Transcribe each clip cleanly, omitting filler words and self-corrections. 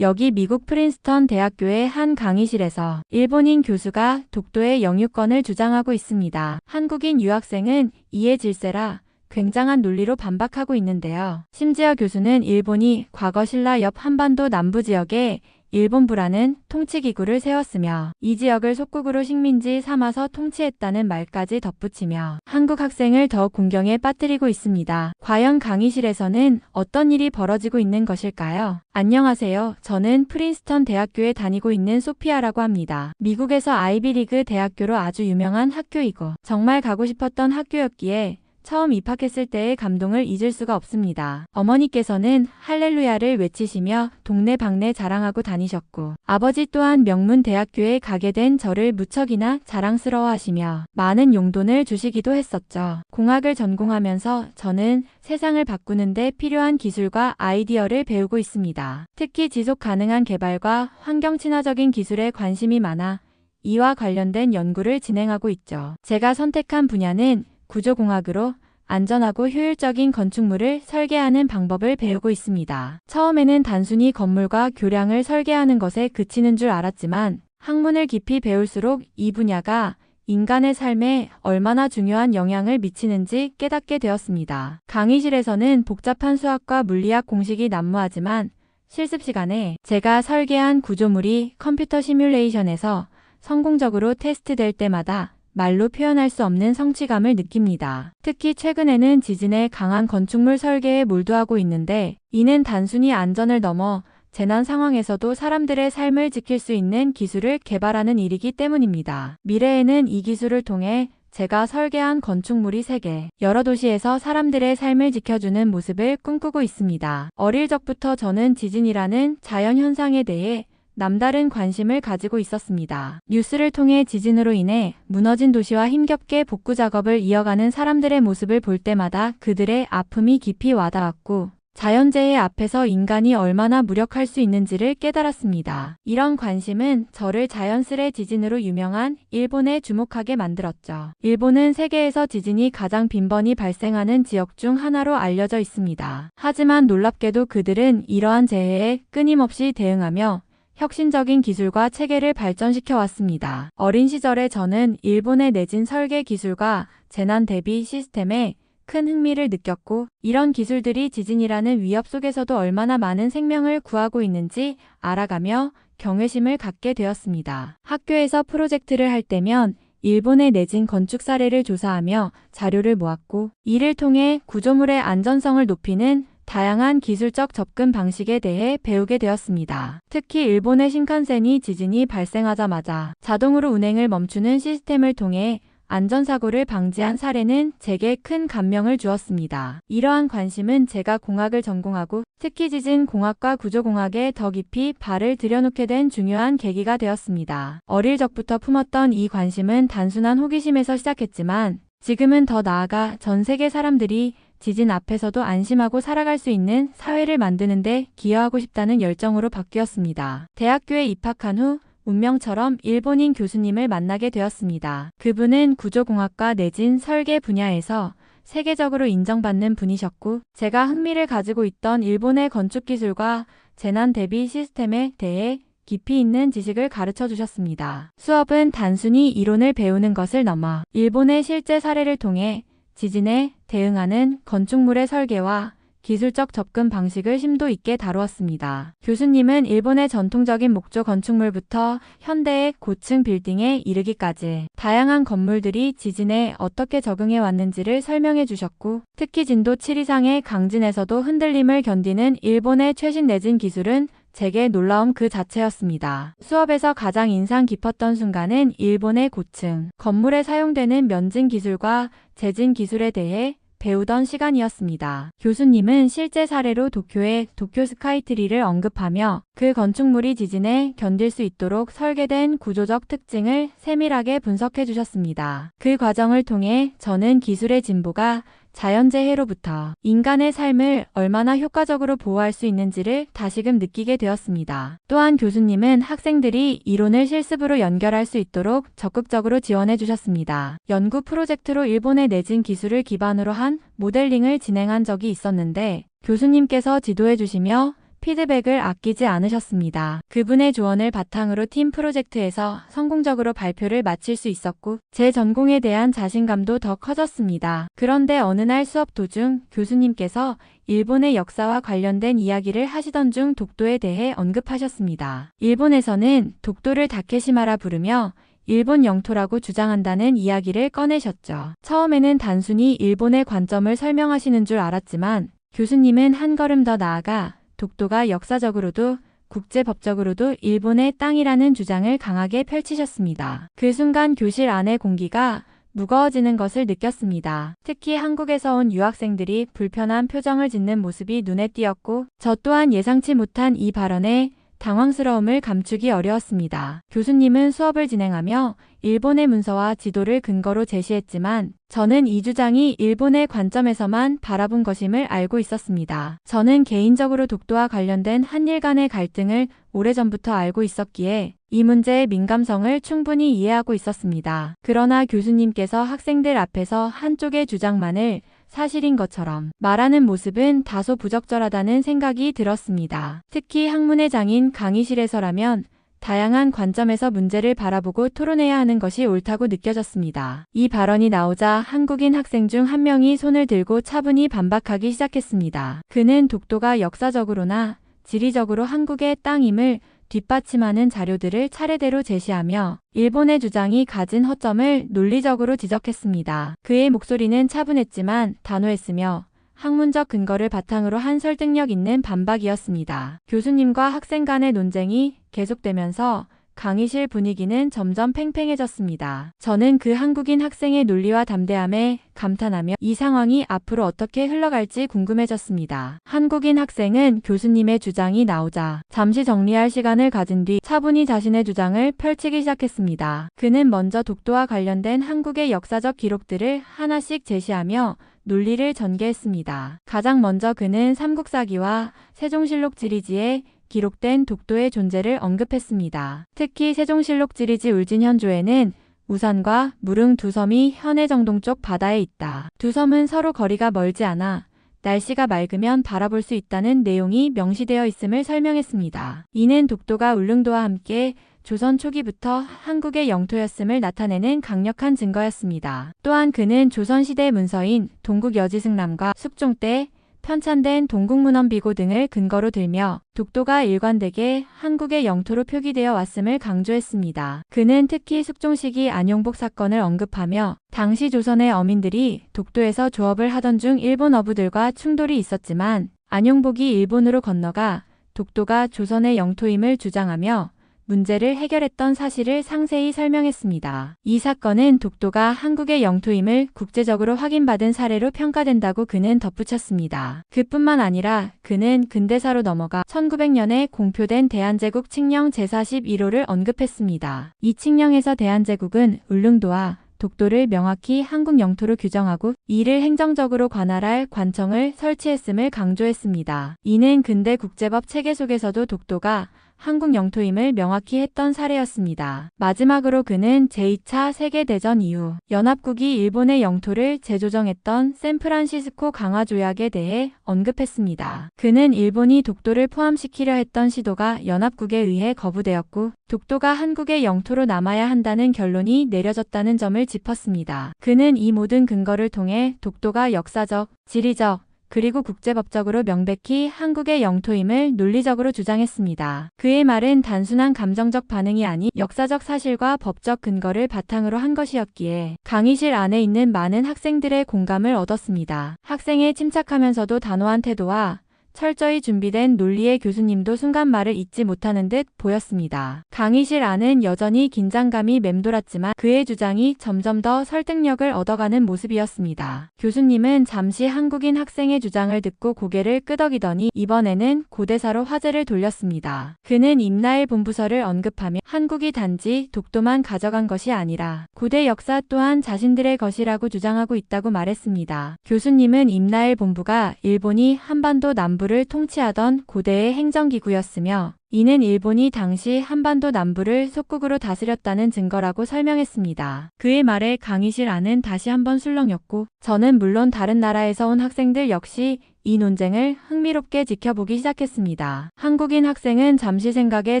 여기 미국 프린스턴 대학교의 한 강의실에서 일본인 교수가 독도의 영유권을 주장하고 있습니다. 한국인 유학생은 이해 질세라 굉장한 논리로 반박하고 있는데요. 심지어 교수는 일본이 과거 신라 옆 한반도 남부 지역에 일본부라는 통치기구를 세웠으며 이 지역을 속국으로 식민지 삼아서 통치했다는 말까지 덧붙이며 한국 학생을 더 공경에 빠뜨리고 있습니다. 과연 강의실에서는 어떤 일이 벌어지고 있는 것일까요? 안녕하세요. 저는 프린스턴 대학교에 다니고 있는 소피아라고 합니다. 미국에서 아이비리그 대학교로 아주 유명한 학교이고 정말 가고 싶었던 학교였기에 처음 입학했을 때의 감동을 잊을 수가 없습니다. 어머니께서는 할렐루야를 외치시며 동네방네 자랑하고 다니셨고 아버지 또한 명문 대학교에 가게 된 저를 무척이나 자랑스러워하시며 많은 용돈을 주시기도 했었죠. 공학을 전공하면서 저는 세상을 바꾸는 데 필요한 기술과 아이디어를 배우고 있습니다. 특히 지속 가능한 개발과 환경 친화적인 기술에 관심이 많아 이와 관련된 연구를 진행하고 있죠. 제가 선택한 분야는 구조공학으로 안전하고 효율적인 건축물을 설계하는 방법을 배우고 있습니다. 처음에는 단순히 건물과 교량을 설계하는 것에 그치는 줄 알았지만 학문을 깊이 배울수록 이 분야가 인간의 삶에 얼마나 중요한 영향을 미치는지 깨닫게 되었습니다. 강의실에서는 복잡한 수학과 물리학 공식이 난무하지만 실습 시간에 제가 설계한 구조물이 컴퓨터 시뮬레이션에서 성공적으로 테스트될 때마다 말로 표현할 수 없는 성취감을 느낍니다. 특히 최근에는 지진에 강한 건축물 설계에 몰두하고 있는데 이는 단순히 안전을 넘어 재난 상황에서도 사람들의 삶을 지킬 수 있는 기술을 개발하는 일이기 때문입니다. 미래에는 이 기술을 통해 제가 설계한 건축물이 세계 여러 도시에서 사람들의 삶을 지켜주는 모습을 꿈꾸고 있습니다. 어릴 적부터 저는 지진이라는 자연현상에 대해 남다른 관심을 가지고 있었습니다. 뉴스를 통해 지진으로 인해 무너진 도시와 힘겹게 복구 작업을 이어가는 사람들의 모습을 볼 때마다 그들의 아픔이 깊이 와닿았고 자연재해 앞에서 인간이 얼마나 무력할 수 있는지를 깨달았습니다. 이런 관심은 저를 자연스레 지진으로 유명한 일본에 주목하게 만들었죠. 일본은 세계에서 지진이 가장 빈번히 발생하는 지역 중 하나로 알려져 있습니다. 하지만 놀랍게도 그들은 이러한 재해에 끊임없이 대응하며 혁신적인 기술과 체계를 발전시켜 왔습니다. 어린 시절에 저는 일본의 내진 설계 기술과 재난 대비 시스템에 큰 흥미를 느꼈고 이런 기술들이 지진이라는 위협 속에서도 얼마나 많은 생명을 구하고 있는지 알아가며 경외심을 갖게 되었습니다. 학교에서 프로젝트를 할 때면 일본의 내진 건축 사례를 조사하며 자료를 모았고 이를 통해 구조물의 안전성을 높이는 다양한 기술적 접근 방식에 대해 배우게 되었습니다. 특히 일본의 신칸센이 지진이 발생하자마자 자동으로 운행을 멈추는 시스템을 통해 안전사고를 방지한 사례는 제게 큰 감명을 주었습니다. 이러한 관심은 제가 공학을 전공하고 특히 지진공학과 구조공학에 더 깊이 발을 들여놓게 된 중요한 계기가 되었습니다. 어릴 적부터 품었던 이 관심은 단순한 호기심에서 시작했지만 지금은 더 나아가 전 세계 사람들이 지진 앞에서도 안심하고 살아갈 수 있는 사회를 만드는 데 기여하고 싶다는 열정으로 바뀌었습니다. 대학교에 입학한 후 운명처럼 일본인 교수님을 만나게 되었습니다. 그분은 구조공학과 내진 설계 분야에서 세계적으로 인정받는 분이셨고 제가 흥미를 가지고 있던 일본의 건축기술과 재난 대비 시스템에 대해 깊이 있는 지식을 가르쳐 주셨습니다. 수업은 단순히 이론을 배우는 것을 넘어 일본의 실제 사례를 통해 지진에 대응하는 건축물의 설계와 기술적 접근 방식을 심도 있게 다루었습니다. 교수님은 일본의 전통적인 목조 건축물부터 현대의 고층 빌딩에 이르기까지 다양한 건물들이 지진에 어떻게 적응해 왔는지를 설명해 주셨고 특히 진도 7 이상의 강진에서도 흔들림을 견디는 일본의 최신 내진 기술은 제게 놀라움 그 자체였습니다. 수업에서 가장 인상 깊었던 순간은 일본의 고층 건물에 사용되는 면진 기술과 재진 기술에 대해 배우던 시간이었습니다. 교수님은 실제 사례로 도쿄의 도쿄 스카이트리를 언급하며 그 건축물이 지진에 견딜 수 있도록 설계된 구조적 특징을 세밀하게 분석해 주셨습니다. 그 과정을 통해 저는 기술의 진보가 자연재해로부터 인간의 삶을 얼마나 효과적으로 보호할 수 있는지를 다시금 느끼게 되었습니다. 또한 교수님은 학생들이 이론을 실습으로 연결할 수 있도록 적극적으로 지원해 주셨습니다. 연구 프로젝트로 일본의 내진 기술을 기반으로 한 모델링을 진행한 적이 있었는데 교수님께서 지도해 주시며 피드백을 아끼지 않으셨습니다. 그분의 조언을 바탕으로 팀 프로젝트에서 성공적으로 발표를 마칠 수 있었고 제 전공에 대한 자신감도 더 커졌습니다. 그런데 어느 날 수업 도중 교수님께서 일본의 역사와 관련된 이야기를 하시던 중 독도에 대해 언급하셨습니다. 일본에서는 독도를 다케시마라 부르며 일본 영토라고 주장한다는 이야기를 꺼내셨죠. 처음에는 단순히 일본의 관점을 설명하시는 줄 알았지만 교수님은 한 걸음 더 나아가 독도가 역사적으로도 국제법적으로도 일본의 땅이라는 주장을 강하게 펼치셨습니다. 그 순간 교실 안의 공기가 무거워지는 것을 느꼈습니다. 특히 한국에서 온 유학생들이 불편한 표정을 짓는 모습이 눈에 띄었고 저 또한 예상치 못한 이 발언에 당황스러움을 감추기 어려웠습니다. 교수님은 수업을 진행하며 일본의 문서와 지도를 근거로 제시했지만 저는 이 주장이 일본의 관점에서만 바라본 것임을 알고 있었습니다. 저는 개인적으로 독도와 관련된 한일 간의 갈등을 오래전부터 알고 있었기에 이 문제의 민감성을 충분히 이해하고 있었습니다. 그러나 교수님께서 학생들 앞에서 한쪽의 주장만을 사실인 것처럼 말하는 모습은 다소 부적절하다는 생각이 들었습니다. 특히 학문의 장인 강의실에서라면 다양한 관점에서 문제를 바라보고 토론해야 하는 것이 옳다고 느껴졌습니다. 이 발언이 나오자 한국인 학생 중 한 명이 손을 들고 차분히 반박하기 시작했습니다. 그는 독도가 역사적으로나 지리적으로 한국의 땅임을 뒷받침하는 자료들을 차례대로 제시하며 일본의 주장이 가진 허점을 논리적으로 지적했습니다. 그의 목소리는 차분했지만 단호했으며 학문적 근거를 바탕으로 한 설득력 있는 반박이었습니다. 교수님과 학생 간의 논쟁이 계속되면서 강의실 분위기는 점점 팽팽해졌습니다. 저는 그 한국인 학생의 논리와 담대함에 감탄하며 이 상황이 앞으로 어떻게 흘러갈지 궁금해졌습니다. 한국인 학생은 교수님의 주장이 나오자 잠시 정리할 시간을 가진 뒤 차분히 자신의 주장을 펼치기 시작했습니다. 그는 먼저 독도와 관련된 한국의 역사적 기록들을 하나씩 제시하며 논리를 전개했습니다. 가장 먼저 그는 삼국사기와 세종실록 지리지에 기록된 독도의 존재를 언급했습니다. 특히 세종실록 지리지 울진현조에는 우산과 무릉 두 섬이 현해정동 쪽 바다에 있다. 두 섬은 서로 거리가 멀지 않아 날씨가 맑으면 바라볼 수 있다는 내용이 명시되어 있음을 설명했습니다. 이는 독도가 울릉도와 함께 조선 초기부터 한국의 영토였음을 나타내는 강력한 증거였습니다. 또한 그는 조선시대 문서인 동국여지승남과 숙종 때 편찬된 동국문헌비고 등을 근거로 들며 독도가 일관되게 한국의 영토로 표기되어 왔음을 강조했습니다. 그는 특히 숙종 시기 안용복 사건을 언급하며 당시 조선의 어민들이 독도에서 조업을 하던 중 일본 어부들과 충돌이 있었지만 안용복이 일본으로 건너가 독도가 조선의 영토임을 주장하며 문제를 해결했던 사실을 상세히 설명했습니다. 이 사건은 독도가 한국의 영토임을 국제적으로 확인받은 사례로 평가된다고 그는 덧붙였습니다. 그뿐만 아니라 그는 근대사로 넘어가 1900년에 공표된 대한제국 칙령 제41호를 언급했습니다. 이 칙령에서 대한제국은 울릉도와 독도를 명확히 한국 영토로 규정하고 이를 행정적으로 관할할 관청을 설치했음을 강조했습니다. 이는 근대 국제법 체계 속에서도 독도가 한국 영토임을 명확히 했던 사례였습니다. 마지막으로 그는 제2차 세계대전 이후 연합국이 일본의 영토를 재조정했던 샌프란시스코 강화 조약에 대해 언급했습니다. 그는 일본이 독도를 포함시키려 했던 시도가 연합국에 의해 거부되었고 독도가 한국의 영토로 남아야 한다는 결론이 내려졌다는 점을 짚었습니다. 그는 이 모든 근거를 통해 독도가 역사적, 지리적, 그리고 국제법적으로 명백히 한국의 영토임을 논리적으로 주장했습니다. 그의 말은 단순한 감정적 반응이 아닌 역사적 사실과 법적 근거를 바탕으로 한 것이었기에 강의실 안에 있는 많은 학생들의 공감을 얻었습니다. 학생의 침착하면서도 단호한 태도와 철저히 준비된 논리의 교수님도 순간 말을 잇지 못하는 듯 보였습니다. 강의실 안은 여전히 긴장감이 맴돌았지만 그의 주장이 점점 더 설득력을 얻어가는 모습이었습니다. 교수님은 잠시 한국인 학생의 주장을 듣고 고개를 끄덕이더니 이번에는 고대사로 화제를 돌렸습니다. 그는 임나일 본부서를 언급하며 한국이 단지 독도만 가져간 것이 아니라 고대 역사 또한 자신들의 것이라고 주장하고 있다고 말했습니다. 교수님은 임나일 본부가 일본이 한반도 남부를 통치하던 고대의 행정기구였으며 이는 일본이 당시 한반도 남부를 속국으로 다스렸다는 증거라고 설명했습니다. 그의 말에 강의실 안은 다시 한번 술렁였고 저는 물론 다른 나라에서 온 학생들 역시 이 논쟁을 흥미롭게 지켜보기 시작했습니다. 한국인 학생은 잠시 생각에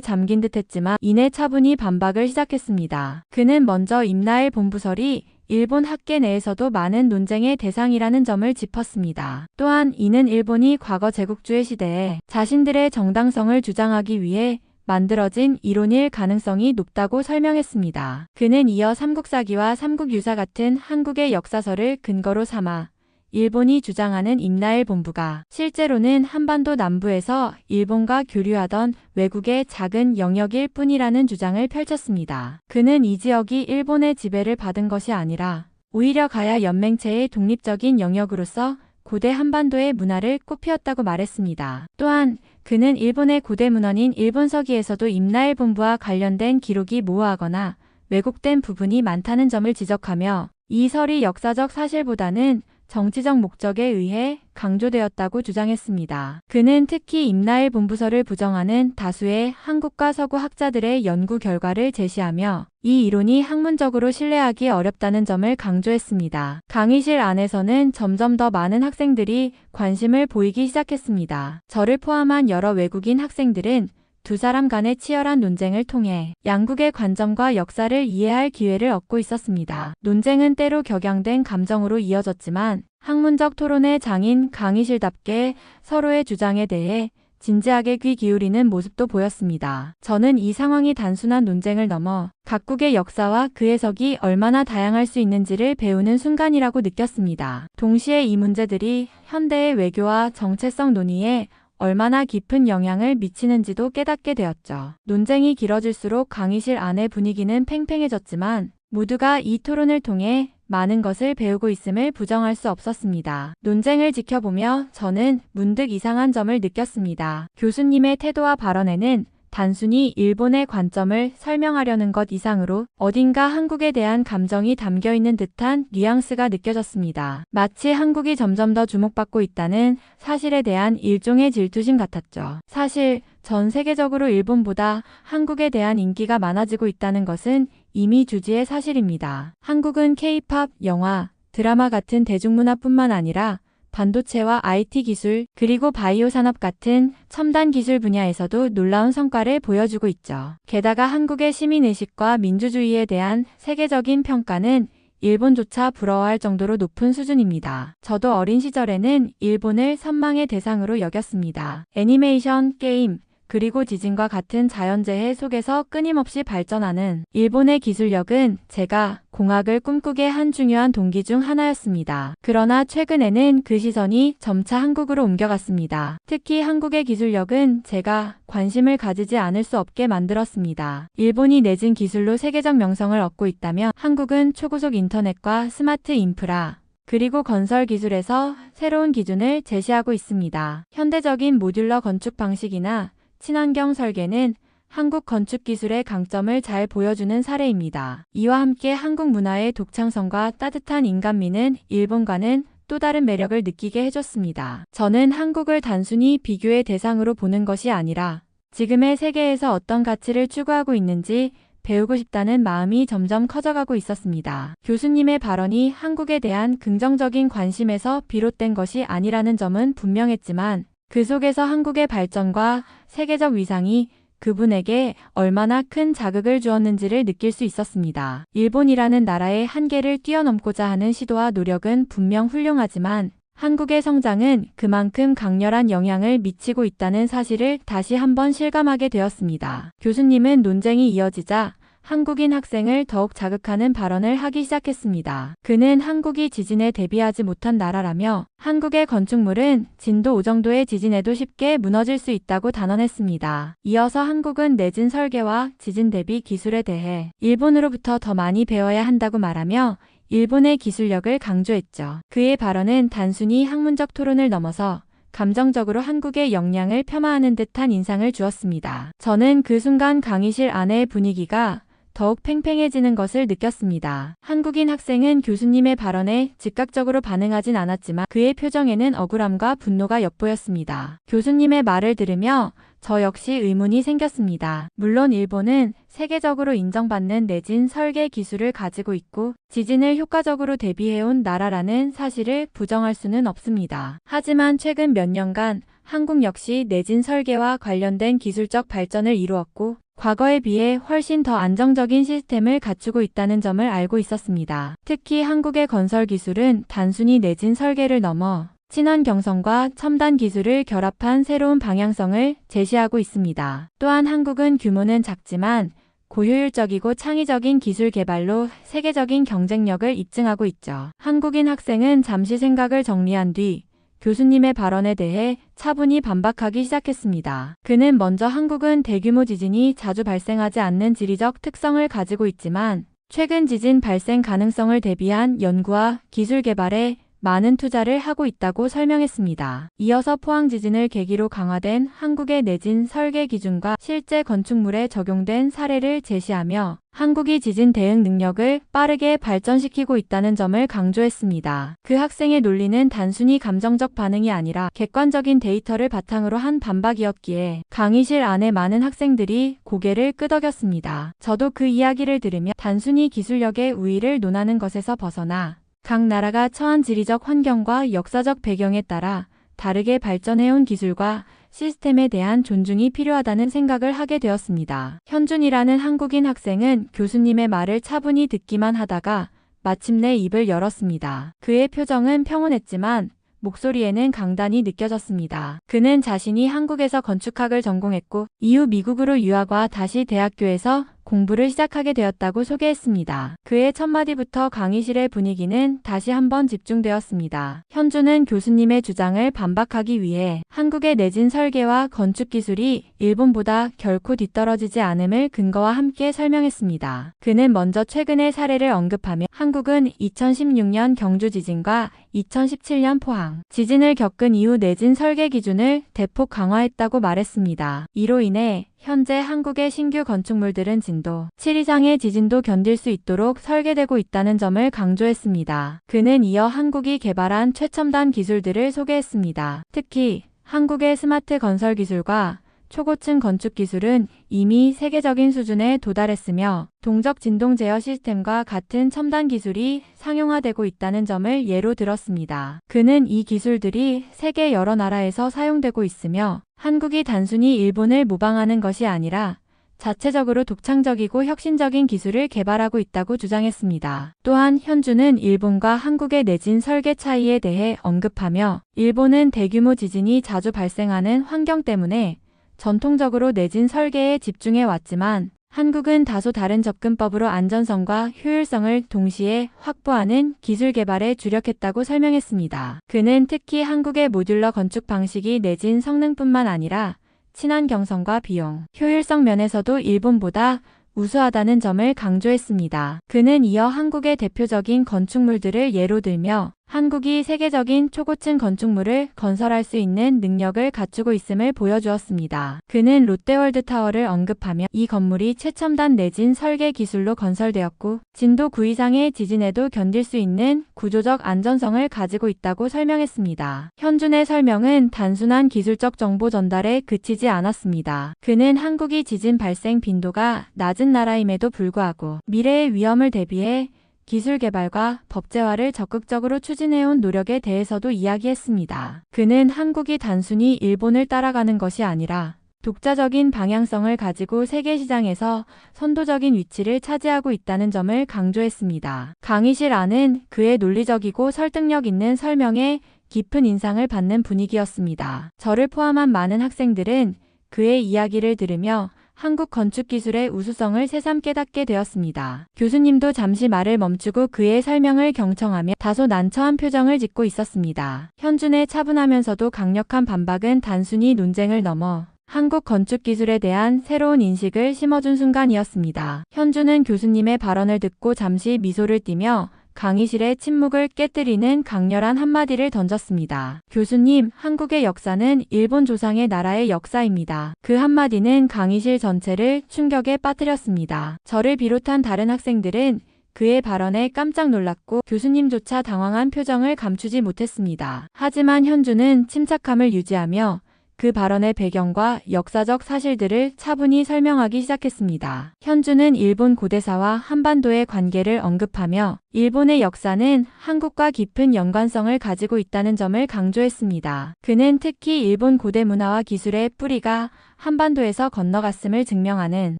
잠긴 듯했지만 이내 차분히 반박을 시작했습니다. 그는 먼저 임나일 본부설이 일본 학계 내에서도 많은 논쟁의 대상이라는 점을 짚었습니다. 또한 이는 일본이 과거 제국주의 시대에 자신들의 정당성을 주장하기 위해 만들어진 이론일 가능성이 높다고 설명했습니다. 그는 이어 삼국사기와 삼국유사 같은 한국의 역사서를 근거로 삼아 일본이 주장하는 임나일 본부가 실제로는 한반도 남부에서 일본과 교류하던 외국의 작은 영역일 뿐이라는 주장을 펼쳤습니다. 그는 이 지역이 일본의 지배를 받은 것이 아니라 오히려 가야 연맹체의 독립적인 영역으로서 고대 한반도의 문화를 꽃피웠다고 말했습니다. 또한 그는 일본의 고대 문헌인 일본서기에서도 임나일 본부와 관련된 기록이 모호하거나 왜곡된 부분이 많다는 점을 지적하며 이 설이 역사적 사실보다는 정치적 목적에 의해 강조되었다고 주장했습니다. 그는 특히 임나일 본부설을 부정하는 다수의 한국과 서구 학자들의 연구 결과를 제시하며 이 이론이 학문적으로 신뢰하기 어렵다는 점을 강조했습니다. 강의실 안에서는 점점 더 많은 학생들이 관심을 보이기 시작했습니다. 저를 포함한 여러 외국인 학생들은 두 사람 간의 치열한 논쟁을 통해 양국의 관점과 역사를 이해할 기회를 얻고 있었습니다. 논쟁은 때로 격양된 감정으로 이어졌지만 학문적 토론의 장인 강의실답게 서로의 주장에 대해 진지하게 귀 기울이는 모습도 보였습니다. 저는 이 상황이 단순한 논쟁을 넘어 각국의 역사와 그 해석이 얼마나 다양할 수 있는지를 배우는 순간이라고 느꼈습니다. 동시에 이 문제들이 현대의 외교와 정체성 논의에 얼마나 깊은 영향을 미치는지도 깨닫게 되었죠. 논쟁이 길어질수록 강의실 안의 분위기는 팽팽해졌지만 모두가 이 토론을 통해 많은 것을 배우고 있음을 부정할 수 없었습니다. 논쟁을 지켜보며 저는 문득 이상한 점을 느꼈습니다. 교수님의 태도와 발언에는 단순히 일본의 관점을 설명하려는 것 이상으로 어딘가 한국에 대한 감정이 담겨있는 듯한 뉘앙스가 느껴졌습니다. 마치 한국이 점점 더 주목받고 있다는 사실에 대한 일종의 질투심 같았죠. 사실 전 세계적으로 일본보다 한국에 대한 인기가 많아지고 있다는 것은 이미 주지의 사실입니다. 한국은 K-팝, 영화, 드라마 같은 대중문화뿐만 아니라 반도체와 IT 기술, 그리고 바이오 산업 같은 첨단 기술 분야에서도 놀라운 성과를 보여주고 있죠. 게다가 한국의 시민의식과 민주주의에 대한 세계적인 평가는 일본조차 부러워할 정도로 높은 수준입니다. 저도 어린 시절에는 일본을 선망의 대상으로 여겼습니다. 애니메이션, 게임, 그리고 지진과 같은 자연재해 속에서 끊임없이 발전하는 일본의 기술력은 제가 공학을 꿈꾸게 한 중요한 동기 중 하나였습니다. 그러나 최근에는 그 시선이 점차 한국으로 옮겨갔습니다. 특히 한국의 기술력은 제가 관심을 가지지 않을 수 없게 만들었습니다. 일본이 내진 기술로 세계적 명성을 얻고 있다면 한국은 초고속 인터넷과 스마트 인프라, 그리고 건설 기술에서 새로운 기준을 제시하고 있습니다. 현대적인 모듈러 건축 방식이나 친환경 설계는 한국 건축 기술의 강점을 잘 보여주는 사례입니다. 이와 함께 한국 문화의 독창성과 따뜻한 인간미는 일본과는 또 다른 매력을 느끼게 해줬습니다. 저는 한국을 단순히 비교의 대상으로 보는 것이 아니라 지금의 세계에서 어떤 가치를 추구하고 있는지 배우고 싶다는 마음이 점점 커져가고 있었습니다. 교수님의 발언이 한국에 대한 긍정적인 관심에서 비롯된 것이 아니라는 점은 분명했지만 그 속에서 한국의 발전과 세계적 위상이 그분에게 얼마나 큰 자극을 주었는지를 느낄 수 있었습니다. 일본이라는 나라의 한계를 뛰어넘고자 하는 시도와 노력은 분명 훌륭하지만 한국의 성장은 그만큼 강렬한 영향을 미치고 있다는 사실을 다시 한번 실감하게 되었습니다. 교수님은 논쟁이 이어지자 한국인 학생을 더욱 자극하는 발언을 하기 시작했습니다. 그는 한국이 지진에 대비하지 못한 나라라며 한국의 건축물은 진도 5 정도의 지진에도 쉽게 무너질 수 있다고 단언했습니다. 이어서 한국은 내진 설계와 지진 대비 기술에 대해 일본으로부터 더 많이 배워야 한다고 말하며 일본의 기술력을 강조했죠. 그의 발언은 단순히 학문적 토론을 넘어서 감정적으로 한국의 역량을 폄하하는 듯한 인상을 주었습니다. 저는 그 순간 강의실 안의 분위기가 더욱 팽팽해지는 것을 느꼈습니다. 한국인 학생은 교수님의 발언에 즉각적으로 반응하진 않았지만 그의 표정에는 억울함과 분노가 엿보였습니다. 교수님의 말을 들으며 저 역시 의문이 생겼습니다. 물론 일본은 세계적으로 인정받는 내진 설계 기술을 가지고 있고 지진을 효과적으로 대비해온 나라라는 사실을 부정할 수는 없습니다. 하지만 최근 몇 년간 한국 역시 내진 설계와 관련된 기술적 발전을 이루었고 과거에 비해 훨씬 더 안정적인 시스템을 갖추고 있다는 점을 알고 있었습니다. 특히 한국의 건설 기술은 단순히 내진 설계를 넘어 친환경성과 첨단 기술을 결합한 새로운 방향성을 제시하고 있습니다. 또한 한국은 규모는 작지만 고효율적이고 창의적인 기술 개발로 세계적인 경쟁력을 입증하고 있죠. 한국인 학생은 잠시 생각을 정리한 뒤 교수님의 발언에 대해 차분히 반박하기 시작했습니다. 그는 먼저 한국은 대규모 지진이 자주 발생하지 않는 지리적 특성을 가지고 있지만 최근 지진 발생 가능성을 대비한 연구와 기술 개발에 많은 투자를 하고 있다고 설명했습니다. 이어서 포항 지진을 계기로 강화된 한국의 내진 설계 기준과 실제 건축물에 적용된 사례를 제시하며 한국이 지진 대응 능력을 빠르게 발전시키고 있다는 점을 강조했습니다. 그 학생의 논리는 단순히 감정적 반응이 아니라 객관적인 데이터를 바탕으로 한 반박이었기에 강의실 안에 많은 학생들이 고개를 끄덕였습니다. 저도 그 이야기를 들으며 단순히 기술력의 우위를 논하는 것에서 벗어나 각 나라가 처한 지리적 환경과 역사적 배경에 따라 다르게 발전해온 기술과 시스템에 대한 존중이 필요하다는 생각을 하게 되었습니다. 현준이라는 한국인 학생은 교수님의 말을 차분히 듣기만 하다가 마침내 입을 열었습니다. 그의 표정은 평온했지만 목소리에는 강단이 느껴졌습니다. 그는 자신이 한국에서 건축학을 전공했고 이후 미국으로 유학와 다시 대학교에서 공부를 시작하게 되었다고 소개했습니다. 그의 첫 마디부터 강의실의 분위기는 다시 한번 집중되었습니다. 현주는 교수님의 주장을 반박하기 위해 한국의 내진 설계와 건축 기술이 일본보다 결코 뒤떨어지지 않음을 근거와 함께 설명했습니다. 그는 먼저 최근의 사례를 언급하며 한국은 2016년 경주 지진과 2017년 포항 지진을 겪은 이후 내진 설계 기준을 대폭 강화했다고 말했습니다. 이로 인해 현재 한국의 신규 건축물들은 진도 7 이상의 지진도 견딜 수 있도록 설계되고 있다는 점을 강조했습니다. 그는 이어 한국이 개발한 최첨단 기술들을 소개했습니다. 특히 한국의 스마트 건설 기술과 초고층 건축 기술은 이미 세계적인 수준에 도달했으며 동적 진동 제어 시스템과 같은 첨단 기술이 상용화되고 있다는 점을 예로 들었습니다. 그는 이 기술들이 세계 여러 나라에서 사용되고 있으며 한국이 단순히 일본을 모방하는 것이 아니라 자체적으로 독창적이고 혁신적인 기술을 개발하고 있다고 주장했습니다. 또한 현주는 일본과 한국의 내진 설계 차이에 대해 언급하며 일본은 대규모 지진이 자주 발생하는 환경 때문에 전통적으로 내진 설계에 집중해 왔지만 한국은 다소 다른 접근법으로 안전성과 효율성을 동시에 확보하는 기술 개발에 주력했다고 설명했습니다. 그는 특히 한국의 모듈러 건축 방식이 내진 성능뿐만 아니라 친환경성과 비용, 효율성 면에서도 일본보다 우수하다는 점을 강조했습니다. 그는 이어 한국의 대표적인 건축물들을 예로 들며 한국이 세계적인 초고층 건축물을 건설할 수 있는 능력을 갖추고 있음을 보여주었습니다. 그는 롯데월드타워를 언급하며 이 건물이 최첨단 내진 설계 기술로 건설되었고 진도 9 이상의 지진에도 견딜 수 있는 구조적 안전성을 가지고 있다고 설명했습니다. 현준의 설명은 단순한 기술적 정보 전달에 그치지 않았습니다. 그는 한국이 지진 발생 빈도가 낮은 나라임에도 불구하고 미래의 위험을 대비해 기술 개발과 법제화를 적극적으로 추진해온 노력에 대해서도 이야기했습니다. 그는 한국이 단순히 일본을 따라가는 것이 아니라 독자적인 방향성을 가지고 세계 시장에서 선도적인 위치를 차지하고 있다는 점을 강조했습니다. 강의실 안은 그의 논리적이고 설득력 있는 설명에 깊은 인상을 받는 분위기였습니다. 저를 포함한 많은 학생들은 그의 이야기를 들으며 한국 건축 기술의 우수성을 새삼 깨닫게 되었습니다. 교수님도 잠시 말을 멈추고 그의 설명을 경청하며 다소 난처한 표정을 짓고 있었습니다. 현준의 차분하면서도 강력한 반박은 단순히 논쟁을 넘어 한국 건축 기술에 대한 새로운 인식을 심어준 순간이었습니다. 현준은 교수님의 발언을 듣고 잠시 미소를 띠며 강의실의 침묵을 깨뜨리는 강렬한 한마디를 던졌습니다. 교수님, 한국의 역사는 일본 조상의 나라의 역사입니다. 그 한마디는 강의실 전체를 충격에 빠뜨렸습니다. 저를 비롯한 다른 학생들은 그의 발언에 깜짝 놀랐고 교수님조차 당황한 표정을 감추지 못했습니다. 하지만 현주는 침착함을 유지하며 그 발언의 배경과 역사적 사실들을 차분히 설명하기 시작했습니다. 현주는 일본 고대사와 한반도의 관계를 언급하며 일본의 역사는 한국과 깊은 연관성을 가지고 있다는 점을 강조했습니다. 그는 특히 일본 고대 문화와 기술의 뿌리가 한반도에서 건너갔음을 증명하는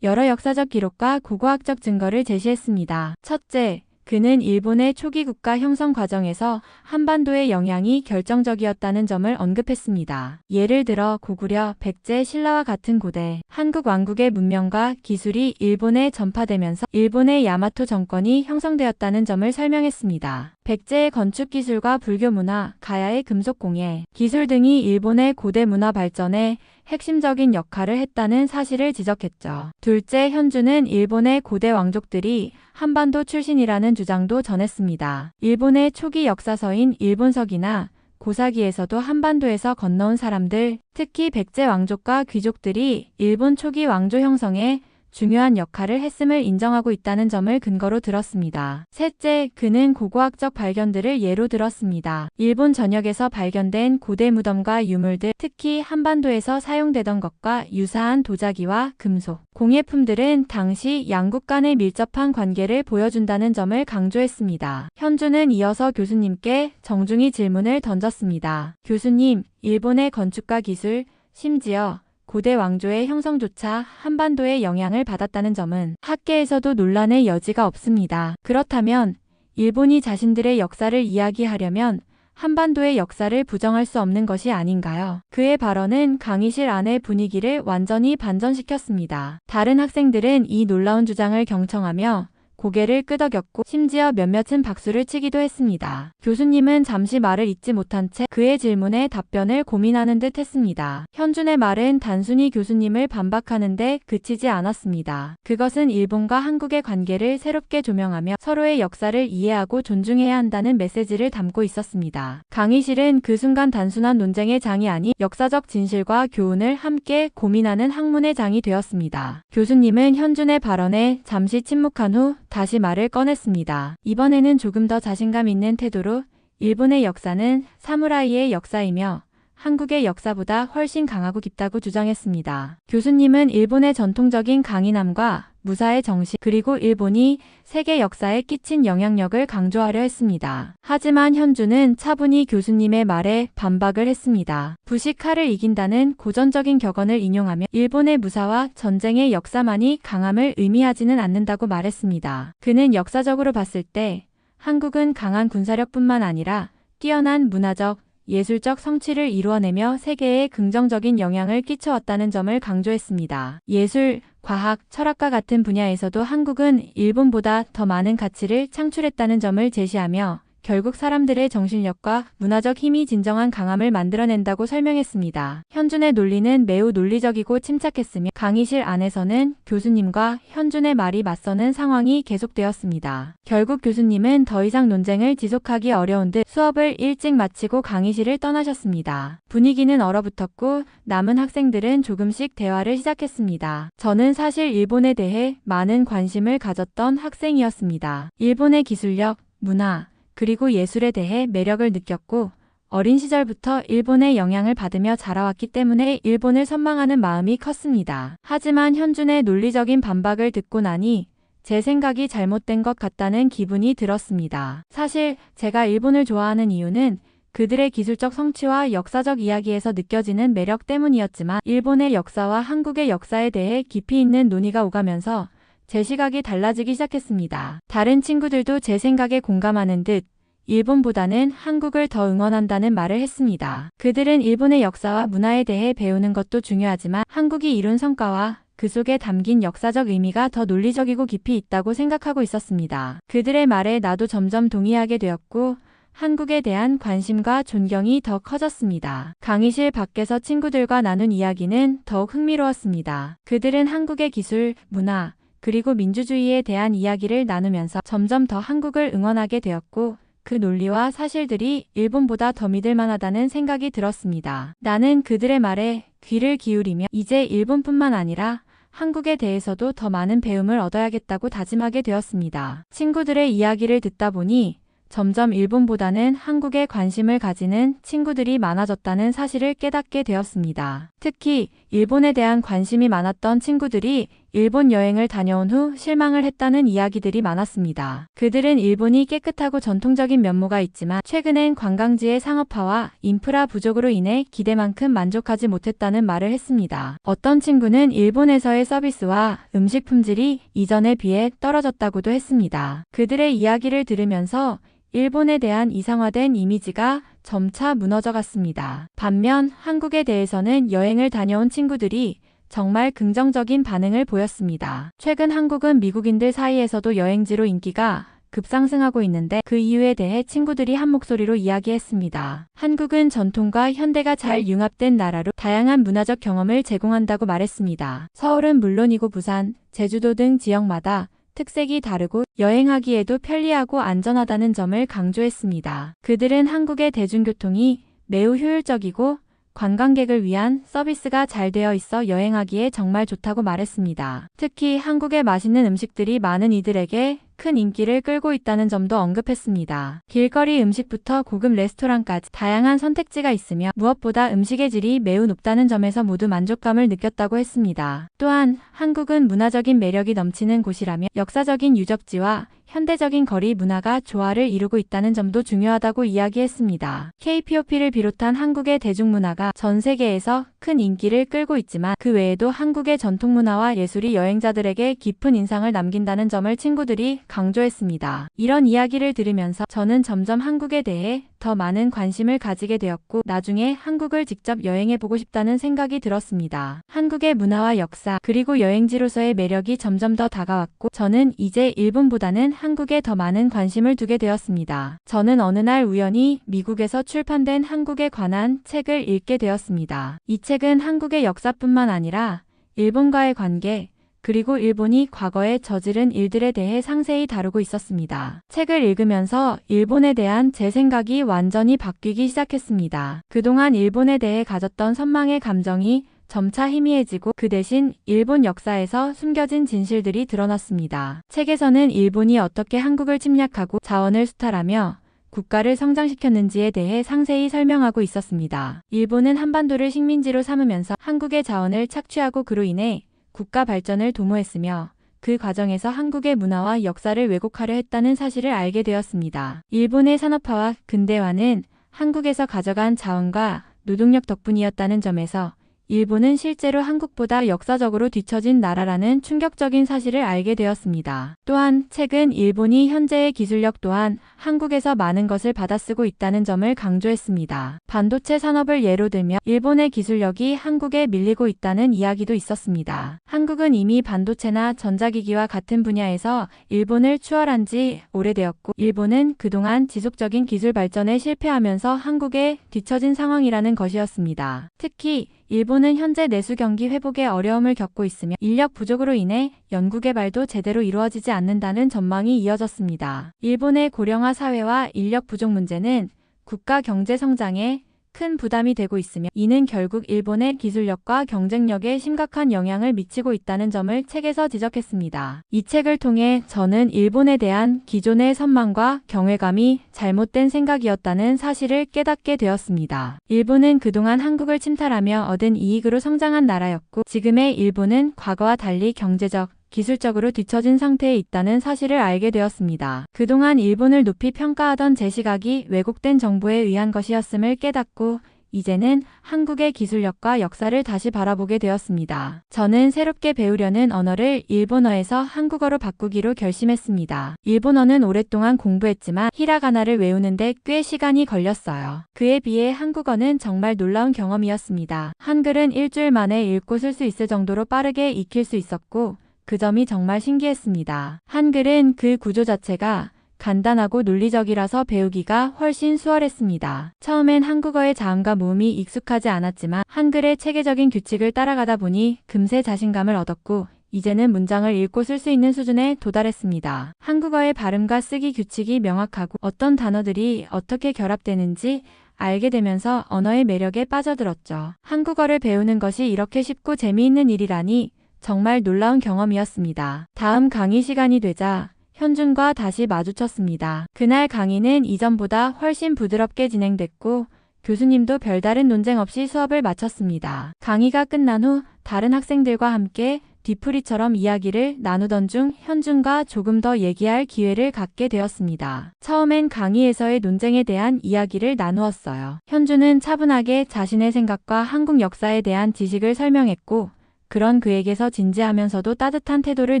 여러 역사적 기록과 고고학적 증거를 제시했습니다. 첫째, 그는 일본의 초기 국가 형성 과정에서 한반도의 영향이 결정적이었다는 점을 언급했습니다. 예를 들어 고구려, 백제, 신라와 같은 고대 한국 왕국의 문명과 기술이 일본에 전파되면서 일본의 야마토 정권이 형성되었다는 점을 설명했습니다. 백제의 건축 기술과 불교 문화, 가야의 금속 공예, 기술 등이 일본의 고대 문화 발전에 핵심적인 역할을 했다는 사실을 지적했죠. 둘째, 현주는 일본의 고대 왕족들이 한반도 출신이라는 주장도 전했습니다. 일본의 초기 역사서인 일본서기나 고사기에서도 한반도에서 건너온 사람들, 특히 백제 왕족과 귀족들이 일본 초기 왕조 형성에 중요한 역할을 했음을 인정하고 있다는 점을 근거로 들었습니다. 셋째, 그는 고고학적 발견들을 예로 들었습니다. 일본 전역에서 발견된 고대 무덤과 유물들, 특히 한반도에서 사용되던 것과 유사한 도자기와 금속, 공예품들은 당시 양국 간의 밀접한 관계를 보여준다는 점을 강조했습니다. 현주는 이어서 교수님께 정중히 질문을 던졌습니다. 교수님, 일본의 건축가 기술, 심지어 고대 왕조의 형성조차 한반도에 영향을 받았다는 점은 학계에서도 논란의 여지가 없습니다. 그렇다면 일본이 자신들의 역사를 이야기하려면 한반도의 역사를 부정할 수 없는 것이 아닌가요? 그의 발언은 강의실 안의 분위기를 완전히 반전시켰습니다. 다른 학생들은 이 놀라운 주장을 경청하며 고개를 끄덕였고 심지어 몇몇은 박수를 치기도 했습니다. 교수님은 잠시 말을 잇지 못한 채 그의 질문에 답변을 고민하는 듯 했습니다. 현준의 말은 단순히 교수님을 반박하는데 그치지 않았습니다. 그것은 일본과 한국의 관계를 새롭게 조명하며 서로의 역사를 이해하고 존중해야 한다는 메시지를 담고 있었습니다. 강의실은 그 순간 단순한 논쟁의 장이 아닌 역사적 진실과 교훈을 함께 고민하는 학문의 장이 되었습니다. 교수님은 현준의 발언에 잠시 침묵한 후 다시 말을 꺼냈습니다. 이번에는 조금 더 자신감 있는 태도로 일본의 역사는 사무라이의 역사이며 한국의 역사보다 훨씬 강하고 깊다고 주장했습니다. 교수님은 일본의 전통적인 강인함과 무사의 정신 그리고 일본이 세계 역사에 끼친 영향력을 강조하려 했습니다. 하지만 현주는 차분히 교수님의 말에 반박을 했습니다. 부시 칼을 이긴다는 고전적인 격언을 인용하며 일본의 무사와 전쟁의 역사만이 강함을 의미하지는 않는다고 말했습니다. 그는 역사적으로 봤을 때 한국은 강한 군사력뿐만 아니라 뛰어난 문화적, 예술적 성취를 이루어내며 세계에 긍정적인 영향을 끼쳐왔다는 점을 강조했습니다. 예술, 과학, 철학과 같은 분야에서도 한국은 일본보다 더 많은 가치를 창출했다는 점을 제시하며 결국 사람들의 정신력과 문화적 힘이 진정한 강함을 만들어낸다고 설명했습니다. 현준의 논리는 매우 논리적이고 침착했으며 강의실 안에서는 교수님과 현준의 말이 맞서는 상황이 계속되었습니다. 결국 교수님은 더 이상 논쟁을 지속하기 어려운 듯 수업을 일찍 마치고 강의실을 떠나셨습니다. 분위기는 얼어붙었고 남은 학생들은 조금씩 대화를 시작했습니다. 저는 사실 일본에 대해 많은 관심을 가졌던 학생이었습니다. 일본의 기술력, 문화, 그리고 예술에 대해 매력을 느꼈고 어린 시절부터 일본의 영향을 받으며 자라왔기 때문에 일본을 선망하는 마음이 컸습니다. 하지만 현준의 논리적인 반박을 듣고 나니 제 생각이 잘못된 것 같다는 기분이 들었습니다. 사실 제가 일본을 좋아하는 이유는 그들의 기술적 성취와 역사적 이야기에서 느껴지는 매력 때문이었지만 일본의 역사와 한국의 역사에 대해 깊이 있는 논의가 오가면서 제 시각이 달라지기 시작했습니다. 다른 친구들도 제 생각에 공감하는 듯 일본보다는 한국을 더 응원한다는 말을 했습니다. 그들은 일본의 역사와 문화에 대해 배우는 것도 중요하지만 한국이 이룬 성과와 그 속에 담긴 역사적 의미가 더 논리적이고 깊이 있다고 생각하고 있었습니다. 그들의 말에 나도 점점 동의하게 되었고 한국에 대한 관심과 존경이 더 커졌습니다. 강의실 밖에서 친구들과 나눈 이야기는 더욱 흥미로웠습니다. 그들은 한국의 기술, 문화, 그리고 민주주의에 대한 이야기를 나누면서 점점 더 한국을 응원하게 되었고 그 논리와 사실들이 일본보다 더 믿을만하다는 생각이 들었습니다. 나는 그들의 말에 귀를 기울이며 이제 일본뿐만 아니라 한국에 대해서도 더 많은 배움을 얻어야겠다고 다짐하게 되었습니다. 친구들의 이야기를 듣다 보니 점점 일본보다는 한국에 관심을 가지는 친구들이 많아졌다는 사실을 깨닫게 되었습니다. 특히 일본에 대한 관심이 많았던 친구들이 일본 여행을 다녀온 후 실망을 했다는 이야기들이 많았습니다. 그들은 일본이 깨끗하고 전통적인 면모가 있지만 최근엔 관광지의 상업화와 인프라 부족으로 인해 기대만큼 만족하지 못했다는 말을 했습니다. 어떤 친구는 일본에서의 서비스와 음식 품질이 이전에 비해 떨어졌다고도 했습니다. 그들의 이야기를 들으면서 일본에 대한 이상화된 이미지가 점차 무너져 갔습니다. 반면 한국에 대해서는 여행을 다녀온 친구들이 정말 긍정적인 반응을 보였습니다. 최근 한국은 미국인들 사이에서도 여행지로 인기가 급상승하고 있는데 그 이유에 대해 친구들이 한 목소리로 이야기했습니다. 한국은 전통과 현대가 잘 융합된 나라로 다양한 문화적 경험을 제공한다고 말했습니다. 서울은 물론이고 부산, 제주도 등 지역마다 특색이 다르고 여행하기에도 편리하고 안전하다는 점을 강조했습니다. 그들은 한국의 대중교통이 매우 효율적이고 관광객을 위한 서비스가 잘 되어 있어 여행하기에 정말 좋다고 말했습니다. 특히 한국의 맛있는 음식들이 많은 이들에게 큰 인기를 끌고 있다는 점도 언급했습니다. 길거리 음식부터 고급 레스토랑까지 다양한 선택지가 있으며 무엇보다 음식의 질이 매우 높다는 점에서 모두 만족감을 느꼈다고 했습니다. 또한 한국은 문화적인 매력이 넘치는 곳이라며 역사적인 유적지와 현대적인 거리 문화가 조화를 이루고 있다는 점도 중요하다고 이야기했습니다. K-POP를 비롯한 한국의 대중문화가 전 세계에서 큰 인기를 끌고 있지만 그 외에도 한국의 전통문화와 예술이 여행자들에게 깊은 인상을 남긴다는 점을 친구들이 강조했습니다. 이런 이야기를 들으면서 저는 점점 한국에 대해 더 많은 관심을 가지게 되었고 나중에 한국을 직접 여행해보고 싶다는 생각이 들었습니다. 한국의 문화와 역사 그리고 여행지로서의 매력이 점점 더 다가왔고 저는 이제 일본보다는 한국에 더 많은 관심을 두게 되었습니다. 저는 어느 날 우연히 미국에서 출판된 한국에 관한 책을 읽게 되었습니다. 이 책은 한국의 역사뿐만 아니라 일본과의 관계, 그리고 일본이 과거에 저지른 일들에 대해 상세히 다루고 있었습니다. 책을 읽으면서 일본에 대한 제 생각이 완전히 바뀌기 시작했습니다. 그동안 일본에 대해 가졌던 선망의 감정이 점차 희미해지고 그 대신 일본 역사에서 숨겨진 진실들이 드러났습니다. 책에서는 일본이 어떻게 한국을 침략하고 자원을 수탈하며 국가를 성장시켰는지에 대해 상세히 설명하고 있었습니다. 일본은 한반도를 식민지로 삼으면서 한국의 자원을 착취하고 그로 인해 국가 발전을 도모했으며 그 과정에서 한국의 문화와 역사를 왜곡하려 했다는 사실을 알게 되었습니다. 일본의 산업화와 근대화는 한국에서 가져간 자원과 노동력 덕분이었다는 점에서 일본은 실제로 한국보다 역사적으로 뒤처진 나라라는 충격적인 사실을 알게 되었습니다. 또한 책은 일본이 현재의 기술력 또한 한국에서 많은 것을 받아쓰고 있다는 점을 강조했습니다. 반도체 산업을 예로 들며 일본의 기술력이 한국에 밀리고 있다는 이야기도 있었습니다. 한국은 이미 반도체나 전자기기와 같은 분야에서 일본을 추월한 지 오래되었고 일본은 그동안 지속적인 기술 발전에 실패하면서 한국에 뒤처진 상황이라는 것이었습니다. 특히 일본은 현재 내수 경기 회복에 어려움을 겪고 있으며 인력 부족으로 인해 연구개발도 제대로 이루어지지 않는다는 전망이 이어졌습니다. 일본의 고령화 사회와 인력 부족 문제는 국가 경제 성장에 큰 부담이 되고 있으며 이는 결국 일본의 기술력과 경쟁력에 심각한 영향을 미치고 있다는 점을 책에서 지적했습니다. 이 책을 통해 저는 일본에 대한 기존의 선망과 경외감이 잘못된 생각이었다는 사실을 깨닫게 되었습니다. 일본은 그동안 한국을 침탈하며 얻은 이익으로 성장한 나라였고 지금의 일본은 과거와 달리 경제적, 기술적으로 뒤처진 상태에 있다는 사실을 알게 되었습니다. 그동안 일본을 높이 평가하던 제 시각이 왜곡된 정보에 의한 것이었음을 깨닫고 이제는 한국의 기술력과 역사를 다시 바라보게 되었습니다. 저는 새롭게 배우려는 언어를 일본어에서 한국어로 바꾸기로 결심했습니다. 일본어는 오랫동안 공부했지만 히라가나를 외우는데 꽤 시간이 걸렸어요. 그에 비해 한국어는 정말 놀라운 경험이었습니다. 한글은 일주일 만에 읽고 쓸 수 있을 정도로 빠르게 익힐 수 있었고 그 점이 정말 신기했습니다. 한글은 그 구조 자체가 간단하고 논리적이라서 배우기가 훨씬 수월했습니다. 처음엔 한국어의 자음과 모음이 익숙하지 않았지만 한글의 체계적인 규칙을 따라가다 보니 금세 자신감을 얻었고 이제는 문장을 읽고 쓸 수 있는 수준에 도달했습니다. 한국어의 발음과 쓰기 규칙이 명확하고 어떤 단어들이 어떻게 결합되는지 알게 되면서 언어의 매력에 빠져들었죠. 한국어를 배우는 것이 이렇게 쉽고 재미있는 일이라니 정말 놀라운 경험이었습니다. 다음 강의 시간이 되자 현준과 다시 마주쳤습니다. 그날 강의는 이전보다 훨씬 부드럽게 진행됐고 교수님도 별다른 논쟁 없이 수업을 마쳤습니다. 강의가 끝난 후 다른 학생들과 함께 뒤풀이처럼 이야기를 나누던 중 현준과 조금 더 얘기할 기회를 갖게 되었습니다. 처음엔 강의에서의 논쟁에 대한 이야기를 나누었어요. 현준은 차분하게 자신의 생각과 한국 역사에 대한 지식을 설명했고 그런 그에게서 진지하면서도 따뜻한 태도를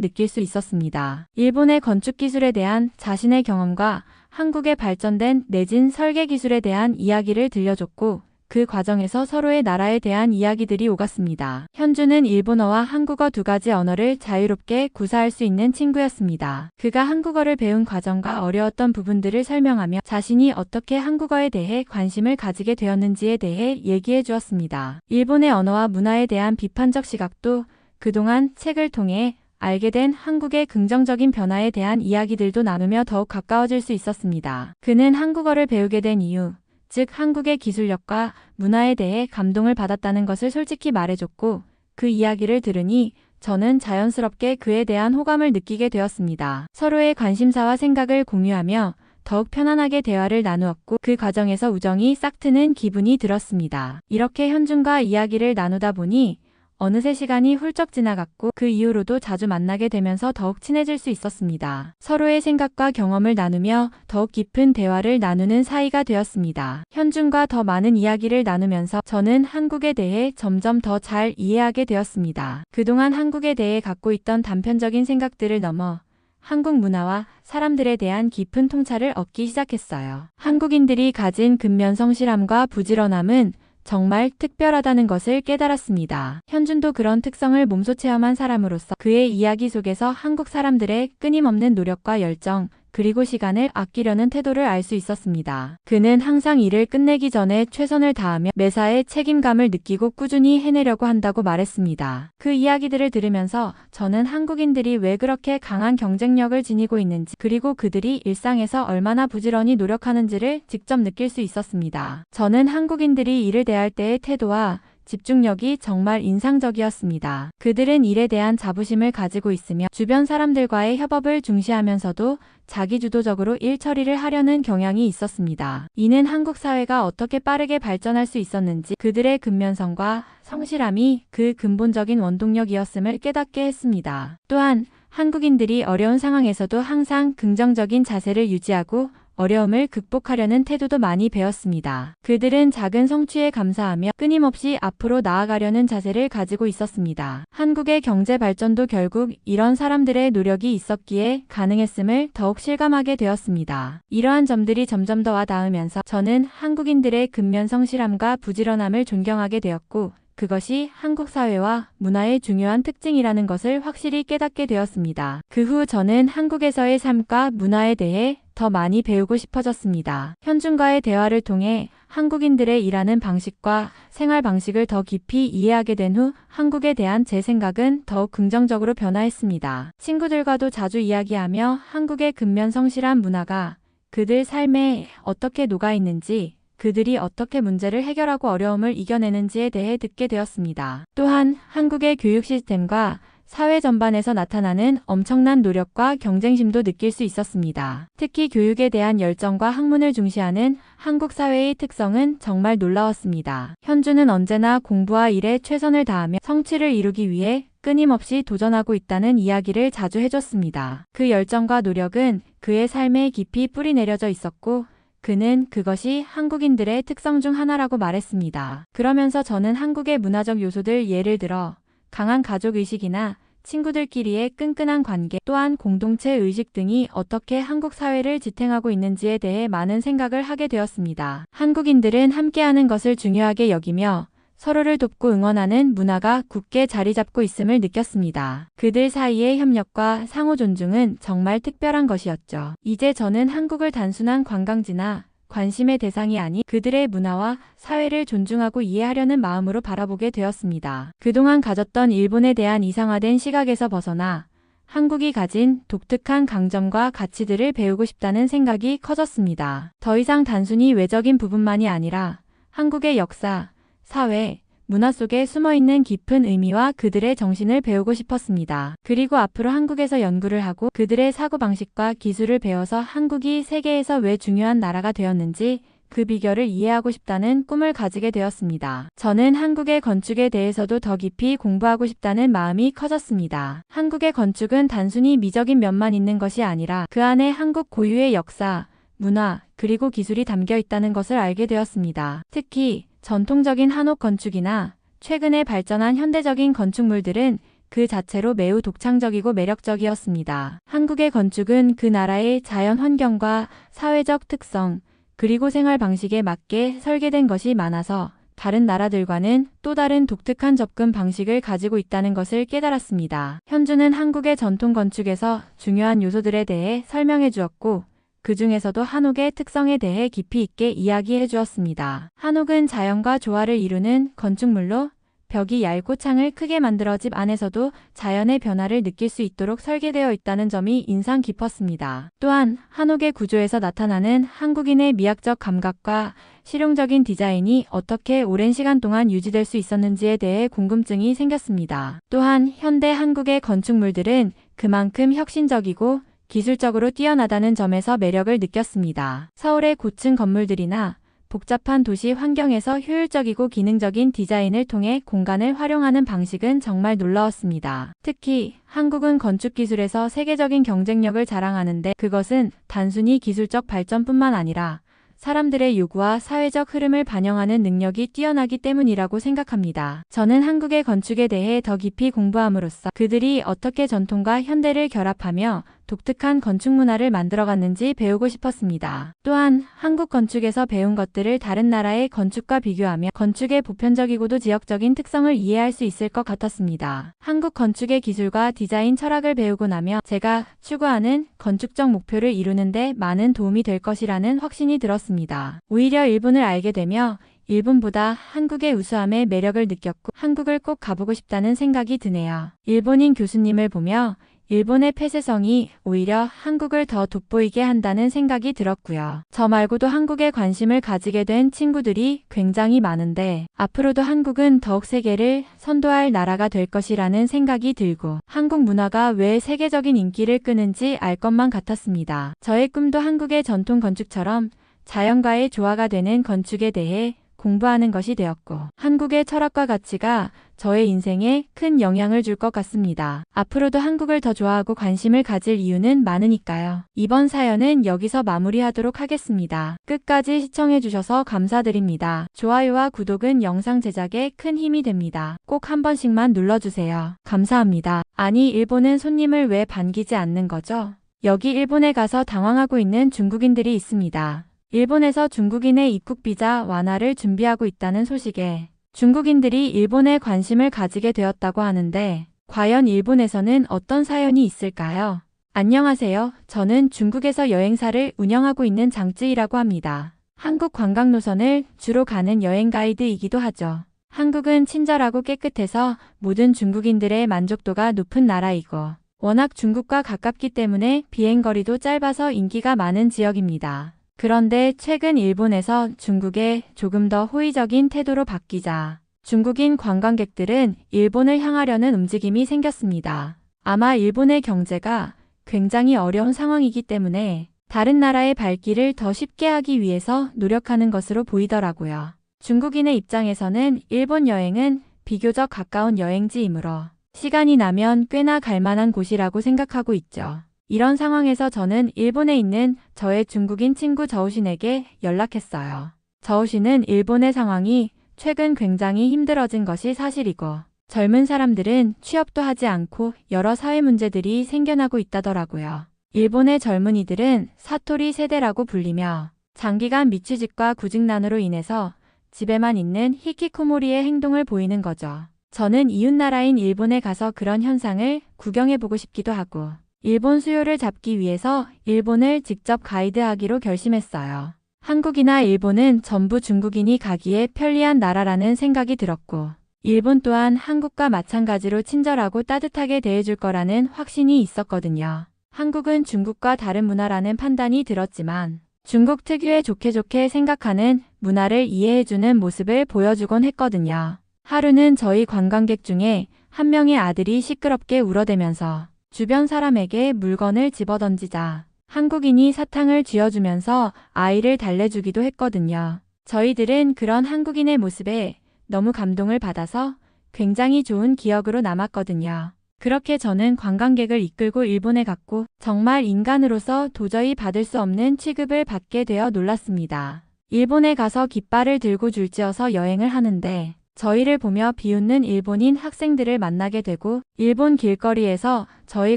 느낄 수 있었습니다. 일본의 건축 기술에 대한 자신의 경험과 한국의 발전된 내진 설계 기술에 대한 이야기를 들려줬고 그 과정에서 서로의 나라에 대한 이야기들이 오갔습니다. 현준은 일본어와 한국어 두 가지 언어를 자유롭게 구사할 수 있는 친구였습니다. 그가 한국어를 배운 과정과 어려웠던 부분들을 설명하며 자신이 어떻게 한국어에 대해 관심을 가지게 되었는지에 대해 얘기해 주었습니다. 일본의 언어와 문화에 대한 비판적 시각도 그동안 책을 통해 알게 된 한국의 긍정적인 변화에 대한 이야기들도 나누며 더욱 가까워질 수 있었습니다. 그는 한국어를 배우게 된 이유, 즉 한국의 기술력과 문화에 대해 감동을 받았다는 것을 솔직히 말해줬고 그 이야기를 들으니 저는 자연스럽게 그에 대한 호감을 느끼게 되었습니다. 서로의 관심사와 생각을 공유하며 더욱 편안하게 대화를 나누었고 그 과정에서 우정이 싹트는 기분이 들었습니다. 이렇게 현준과 이야기를 나누다 보니 어느새 시간이 훌쩍 지나갔고 그 이후로도 자주 만나게 되면서 더욱 친해질 수 있었습니다. 서로의 생각과 경험을 나누며 더욱 깊은 대화를 나누는 사이가 되었습니다. 현준과 더 많은 이야기를 나누면서 저는 한국에 대해 점점 더 잘 이해하게 되었습니다. 그동안 한국에 대해 갖고 있던 단편적인 생각들을 넘어 한국 문화와 사람들에 대한 깊은 통찰을 얻기 시작했어요. 한국인들이 가진 근면 성실함과 부지런함은 정말 특별하다는 것을 깨달았습니다. 현준도 그런 특성을 몸소 체험한 사람으로서 그의 이야기 속에서 한국 사람들의 끊임없는 노력과 열정, 그리고 시간을 아끼려는 태도를 알 수 있었습니다. 그는 항상 일을 끝내기 전에 최선을 다하며 매사에 책임감을 느끼고 꾸준히 해내려고 한다고 말했습니다. 그 이야기들을 들으면서 저는 한국인들이 왜 그렇게 강한 경쟁력을 지니고 있는지 그리고 그들이 일상에서 얼마나 부지런히 노력하는지를 직접 느낄 수 있었습니다. 저는 한국인들이 일을 대할 때의 태도와 집중력이 정말 인상적이었습니다. 그들은 일에 대한 자부심을 가지고 있으며 주변 사람들과의 협업을 중시하면서도 자기주도적으로 일 처리를 하려는 경향이 있었습니다. 이는 한국 사회가 어떻게 빠르게 발전할 수 있었는지 그들의 근면성과 성실함이 그 근본적인 원동력이었음을 깨닫게 했습니다. 또한 한국인들이 어려운 상황에서도 항상 긍정적인 자세를 유지하고 어려움을 극복하려는 태도도 많이 배웠습니다. 그들은 작은 성취에 감사하며 끊임없이 앞으로 나아가려는 자세를 가지고 있었습니다. 한국의 경제 발전도 결국 이런 사람들의 노력이 있었기에 가능했음을 더욱 실감하게 되었습니다. 이러한 점들이 점점 더 와닿으면서 저는 한국인들의 근면 성실함과 부지런함을 존경하게 되었고 그것이 한국 사회와 문화의 중요한 특징이라는 것을 확실히 깨닫게 되었습니다. 그 후 저는 한국에서의 삶과 문화에 대해 더 많이 배우고 싶어졌습니다. 현준과의 대화를 통해 한국인들의 일하는 방식과 생활 방식을 더 깊이 이해하게 된 후 한국에 대한 제 생각은 더욱 긍정적으로 변화했습니다. 친구들과도 자주 이야기하며 한국의 근면 성실한 문화가 그들 삶에 어떻게 녹아있는지 그들이 어떻게 문제를 해결하고 어려움을 이겨내는지에 대해 듣게 되었습니다. 또한 한국의 교육 시스템과 사회 전반에서 나타나는 엄청난 노력과 경쟁심도 느낄 수 있었습니다. 특히 교육에 대한 열정과 학문을 중시하는 한국 사회의 특성은 정말 놀라웠습니다. 현준은 언제나 공부와 일에 최선을 다하며 성취를 이루기 위해 끊임없이 도전하고 있다는 이야기를 자주 해줬습니다. 그 열정과 노력은 그의 삶에 깊이 뿌리내려져 있었고 그는 그것이 한국인들의 특성 중 하나라고 말했습니다. 그러면서 저는 한국의 문화적 요소들 예를 들어 강한 가족의식이나 친구들끼리의 끈끈한 관계, 또한 공동체 의식 등이 어떻게 한국 사회를 지탱하고 있는지에 대해 많은 생각을 하게 되었습니다. 한국인들은 함께하는 것을 중요하게 여기며 서로를 돕고 응원하는 문화가 굳게 자리 잡고 있음을 느꼈습니다. 그들 사이의 협력과 상호 존중은 정말 특별한 것이었죠. 이제 저는 한국을 단순한 관광지나 관심의 대상이 아닌 그들의 문화와 사회를 존중하고 이해하려는 마음으로 바라보게 되었습니다. 그동안 가졌던 일본에 대한 이상화된 시각에서 벗어나 한국이 가진 독특한 강점과 가치들을 배우고 싶다는 생각이 커졌습니다. 더 이상 단순히 외적인 부분만이 아니라 한국의 역사, 사회, 문화 속에 숨어있는 깊은 의미와 그들의 정신을 배우고 싶었습니다. 그리고 앞으로 한국에서 연구를 하고 그들의 사고방식과 기술을 배워서 한국이 세계에서 왜 중요한 나라가 되었는지 그 비결을 이해하고 싶다는 꿈을 가지게 되었습니다. 저는 한국의 건축에 대해서도 더 깊이 공부하고 싶다는 마음이 커졌습니다. 한국의 건축은 단순히 미적인 면만 있는 것이 아니라 그 안에 한국 고유의 역사, 문화, 그리고 기술이 담겨 있다는 것을 알게 되었습니다. 특히 전통적인 한옥 건축이나 최근에 발전한 현대적인 건축물들은 그 자체로 매우 독창적이고 매력적이었습니다. 한국의 건축은 그 나라의 자연 환경과 사회적 특성, 그리고 생활 방식에 맞게 설계된 것이 많아서 다른 나라들과는 또 다른 독특한 접근 방식을 가지고 있다는 것을 깨달았습니다. 현주는 한국의 전통 건축에서 중요한 요소들에 대해 설명해 주었고 그 중에서도 한옥의 특성에 대해 깊이 있게 이야기해 주었습니다. 한옥은 자연과 조화를 이루는 건축물로 벽이 얇고 창을 크게 만들어 집 안에서도 자연의 변화를 느낄 수 있도록 설계되어 있다는 점이 인상 깊었습니다. 또한 한옥의 구조에서 나타나는 한국인의 미학적 감각과 실용적인 디자인이 어떻게 오랜 시간 동안 유지될 수 있었는지에 대해 궁금증이 생겼습니다. 또한 현대 한국의 건축물들은 그만큼 혁신적이고 기술적으로 뛰어나다는 점에서 매력을 느꼈습니다. 서울의 고층 건물들이나 복잡한 도시 환경에서 효율적이고 기능적인 디자인을 통해 공간을 활용하는 방식은 정말 놀라웠습니다. 특히 한국은 건축 기술에서 세계적인 경쟁력을 자랑하는데 그것은 단순히 기술적 발전뿐만 아니라 사람들의 요구와 사회적 흐름을 반영하는 능력이 뛰어나기 때문이라고 생각합니다. 저는 한국의 건축에 대해 더 깊이 공부함으로써 그들이 어떻게 전통과 현대를 결합하며 독특한 건축 문화를 만들어갔는지 배우고 싶었습니다. 또한 한국 건축에서 배운 것들을 다른 나라의 건축과 비교하며 건축의 보편적이고도 지역적인 특성을 이해할 수 있을 것 같았습니다. 한국 건축의 기술과 디자인 철학을 배우고 나며 제가 추구하는 건축적 목표를 이루는데 많은 도움이 될 것이라는 확신이 들었습니다. 오히려 일본을 알게 되며 일본보다 한국의 우수함의 매력을 느꼈고 한국을 꼭 가보고 싶다는 생각이 드네요. 일본인 교수님을 보며 일본의 폐쇄성이 오히려 한국을 더 돋보이게 한다는 생각이 들었고요. 저 말고도 한국에 관심을 가지게 된 친구들이 굉장히 많은데 앞으로도 한국은 더욱 세계를 선도할 나라가 될 것이라는 생각이 들고 한국 문화가 왜 세계적인 인기를 끄는지 알 것만 같았습니다. 저의 꿈도 한국의 전통 건축처럼 자연과의 조화가 되는 건축에 대해 공부하는 것이 되었고 한국의 철학과 가치가 저의 인생에 큰 영향을 줄 것 같습니다. 앞으로도 한국을 더 좋아하고 관심을 가질 이유는 많으니까요. 이번 사연은 여기서 마무리하도록 하겠습니다. 끝까지 시청해주셔서 감사드립니다. 좋아요와 구독은 영상 제작에 큰 힘이 됩니다. 꼭 한 번씩만 눌러주세요. 감사합니다. 아니, 일본은 손님을 왜 반기지 않는 거죠? 여기 일본에 가서 당황하고 있는 중국인들이 있습니다. 일본에서 중국인의 입국 비자 완화를 준비하고 있다는 소식에 중국인들이 일본에 관심을 가지게 되었다고 하는데 과연 일본에서는 어떤 사연이 있을까요? 안녕하세요. 저는 중국에서 여행사를 운영하고 있는 장쯔이라고 합니다. 한국 관광 노선을 주로 가는 여행 가이드이기도 하죠. 한국은 친절하고 깨끗해서 모든 중국인들의 만족도가 높은 나라이고 워낙 중국과 가깝기 때문에 비행거리도 짧아서 인기가 많은 지역입니다. 그런데 최근 일본에서 중국에 조금 더 호의적인 태도로 바뀌자 중국인 관광객들은 일본을 향하려는 움직임이 생겼습니다. 아마 일본의 경제가 굉장히 어려운 상황이기 때문에 다른 나라의 발길을 더 쉽게 하기 위해서 노력하는 것으로 보이더라고요. 중국인의 입장에서는 일본 여행은 비교적 가까운 여행지이므로 시간이 나면 꽤나 갈 만한 곳이라고 생각하고 있죠. 이런 상황에서 저는 일본에 있는 저의 중국인 친구 저우신에게 연락했어요. 저우신은 일본의 상황이 최근 굉장히 힘들어진 것이 사실이고 젊은 사람들은 취업도 하지 않고 여러 사회 문제들이 생겨나고 있다더라고요. 일본의 젊은이들은 사토리 세대라고 불리며 장기간 미취직과 구직난으로 인해서 집에만 있는 히키코모리의 행동을 보이는 거죠. 저는 이웃나라인 일본에 가서 그런 현상을 구경해보고 싶기도 하고 일본 수요를 잡기 위해서 일본을 직접 가이드하기로 결심했어요. 한국이나 일본은 전부 중국인이 가기에 편리한 나라라는 생각이 들었고 일본 또한 한국과 마찬가지로 친절하고 따뜻하게 대해줄 거라는 확신이 있었거든요. 한국은 중국과 다른 문화라는 판단이 들었지만 중국 특유의 좋게 생각하는 문화를 이해해주는 모습을 보여주곤 했거든요. 하루는 저희 관광객 중에 한 명의 아들이 시끄럽게 울어대면서 주변 사람에게 물건을 집어던지자 한국인이 사탕을 쥐어주면서 아이를 달래주기도 했거든요. 저희들은 그런 한국인의 모습에 너무 감동을 받아서 굉장히 좋은 기억으로 남았거든요. 그렇게 저는 관광객을 이끌고 일본에 갔고 정말 인간으로서 도저히 받을 수 없는 취급을 받게 되어 놀랐습니다. 일본에 가서 깃발을 들고 줄지어서 여행을 하는데 저희를 보며 비웃는 일본인 학생들을 만나게 되고 일본 길거리에서 저희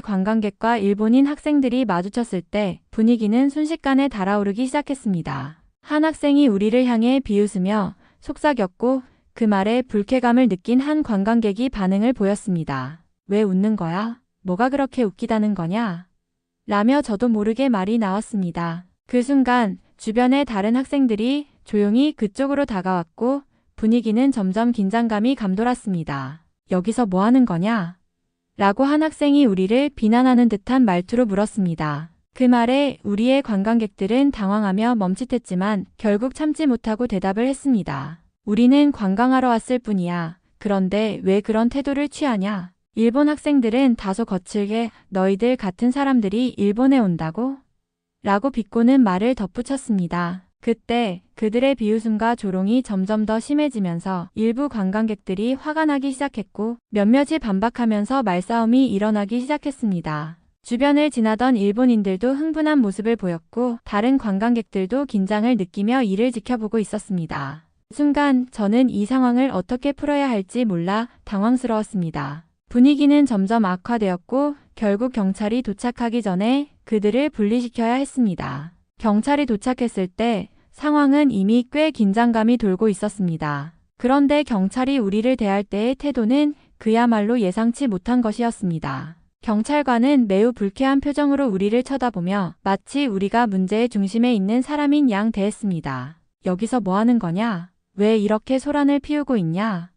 관광객과 일본인 학생들이 마주쳤을 때 분위기는 순식간에 달아오르기 시작했습니다. 한 학생이 우리를 향해 비웃으며 속삭였고 그 말에 불쾌감을 느낀 한 관광객이 반응을 보였습니다. 왜 웃는 거야? 뭐가 그렇게 웃기다는 거냐? 라며 저도 모르게 말이 나왔습니다. 그 순간 주변의 다른 학생들이 조용히 그쪽으로 다가왔고 분위기는 점점 긴장감이 감돌았습니다. 여기서 뭐 하는 거냐? 라고 한 학생이 우리를 비난하는 듯한 말투로 물었습니다. 그 말에 우리의 관광객들은 당황하며 멈칫했지만 결국 참지 못하고 대답을 했습니다. 우리는 관광하러 왔을 뿐이야. 그런데 왜 그런 태도를 취하냐? 일본 학생들은 다소 거칠게 너희들 같은 사람들이 일본에 온다고? 라고 비꼬는 말을 덧붙였습니다. 그때 그들의 비웃음과 조롱이 점점 더 심해지면서 일부 관광객들이 화가 나기 시작했고 몇몇이 반박하면서 말싸움이 일어나기 시작했습니다. 주변을 지나던 일본인들도 흥분한 모습을 보였고 다른 관광객들도 긴장을 느끼며 이를 지켜보고 있었습니다. 순간 저는 이 상황을 어떻게 풀어야 할지 몰라 당황스러웠습니다. 분위기는 점점 악화되었고 결국 경찰이 도착하기 전에 그들을 분리시켜야 했습니다. 경찰이 도착했을 때 상황은 이미 꽤 긴장감이 돌고 있었습니다. 그런데 경찰이 우리를 대할 때의 태도는 그야말로 예상치 못한 것이었습니다. 경찰관은 매우 불쾌한 표정으로 우리를 쳐다보며 마치 우리가 문제의 중심에 있는 사람인 양 대했습니다. 여기서 뭐 하는 거냐? 왜 이렇게 소란을 피우고 있냐?